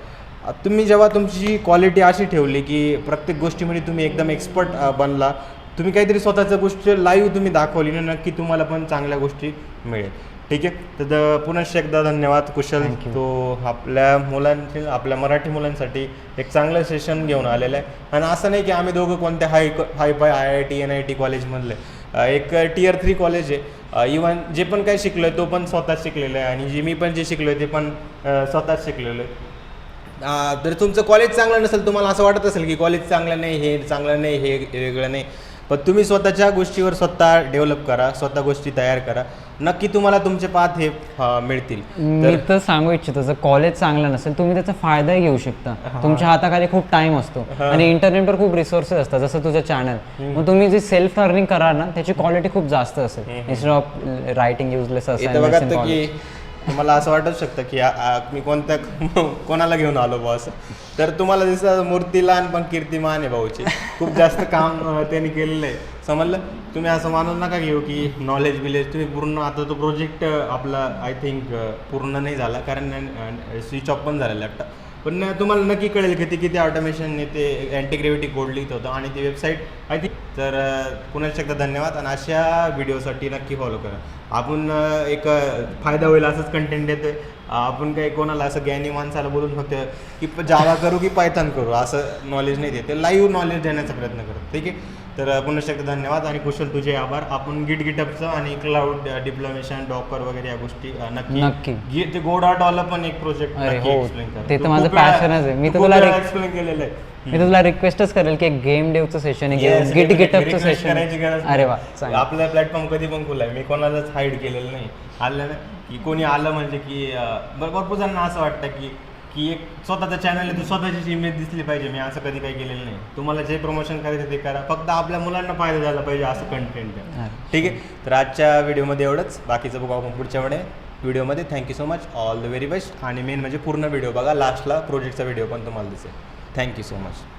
तुम्ही जेव्हा तुमची क्वालिटी अशी ठेवली की प्रत्येक गोष्टीमध्ये तुम्ही एकदम एक्सपर्ट बनला, तुम्ही काहीतरी स्वतःचं गोष्ट लाईव्ह तुम्ही दाखवली ना, नक्की तुम्हाला पण चांगल्या गोष्टी मिळेल. ठीक आहे. तर पुनश्च एकदा धन्यवाद कुशल, तो आपल्या मराठी मुलांसाठी एक चांगलं सेशन घेऊन आलेलं आहे. आणि असं नाही की आम्ही दोघं कोणत्या हायफाय IIT NIT कॉलेजमधले, एक Tier 3 कॉलेज आहे. इवन जे पण काही शिकलो आहे तो पण स्वतःच शिकलेलं आहे आणि मी पण जे शिकलो आहे ते पण स्वतःच शिकलेलो आहे. जर तुमचं कॉलेज चांगलं नसेल, तुम्हाला असं वाटत असेल की कॉलेज चांगलं नाही, हे चांगलं नाही, हे वेगळं नाही, पण तुम्ही स्वतःच्या गोष्टीवर स्वतः डेव्हलप करा, स्वतः गोष्टी तयार करा, नक्की तुम्हाला तुमचे पाथ हे मिळतील. मी तर सांगू इच्छितो जर कॉलेज चांगलं नसेल तुम्ही त्याचा फायदाही घेऊ शकता. तुमच्या हाताखाली खूप टाइम असतो आणि इंटरनेटवर खूप रिसोर्सेस असतात जसं तुझं चॅनल. मग तुम्ही जे सेल्फ लर्निंग करा ना त्याची क्वालिटी खूप जास्त असेल instead of writing useless assignments. तुम्हाला असं वाटू शकतं की मी कोणाला घेऊन आलो बा असं. तर तुम्हाला दिसतं मूर्तीलान पण कीर्तिमान आहे भाऊची. खूप जास्त काम त्यांनी केलेलं आहे, समजलं. तुम्ही असं मानून नका घेऊ की नॉलेज बिलेज तुम्ही पूर्ण. आता तो प्रोजेक्ट आपला आय थिंक पूर्ण नाही झाला, कारण स्विच ऑफ पण झाला लॅपटॉप. पण तुम्हाला नक्की कळेल की किती ऑटोमेशनने ते अँटीग्रेव्हिटी कोड लिहित होतं आणि ती वेबसाईट आय थिंक. तर पुन्हा एकदा धन्यवाद, आणि अशा व्हिडिओसाठी नक्की फॉलो करा. आपण एक फायदा होईल असंच कंटेंट देतोय. आपण काही कोणाला असं ज्ञानी माणसाला बोलून फक्त की जावा करू की पायथन करू असं नॉलेज नाही देते, लाईव्ह नॉलेज देण्याचा प्रयत्न करतो. ठीक आहे. तर पुन्हा एकदा धन्यवाद, आणि कुशल तुझे आभार. आपण गिटअपचं आणि क्लाउड डिप्लोमेशन डॉकर वगैरे या गोष्टी नक्की ते गोडाटवाला पण एक प्रोजेक्ट एक्सप्लेन करा. ते तर माझं पॅशनच आहे. मी तर तुला एक्सप्लेन केलेलं आहे. मी तुला रिक्वेस्टच करेल की गेम डेवचं सेशन आहे, गिटअपचं सेशन करायची गरज. अरे वा, आपला प्लॅटफॉर्म कधी पण खुला आहे. मी कोणालाच हाईड केलेलं नाही. आलं ना की कोणी आलं म्हणजे की भरपूर जणांना असं वाटतं की एक स्वतःचा चॅनल आहे, तू स्वतःची इमेज दिसली पाहिजे. मी असं कधी काही केलेलं नाही. तुम्हाला जे प्रमोशन करायचं ते करा, फक्त आपल्या मुलांना फायदा झाला पाहिजे असं कंटेंट आहे. ठीक आहे. तर आजच्या व्हिडिओमध्ये एवढंच. बाकीचं बघू आपण पुढच्या व्हिडिओमध्ये. Thank you so much, all the very best. आणि मेन म्हणजे पूर्ण व्हिडिओ बघा, लास्टला प्रोजेक्टचा व्हिडिओ पण तुम्हाला दिसेल. Thank you so much.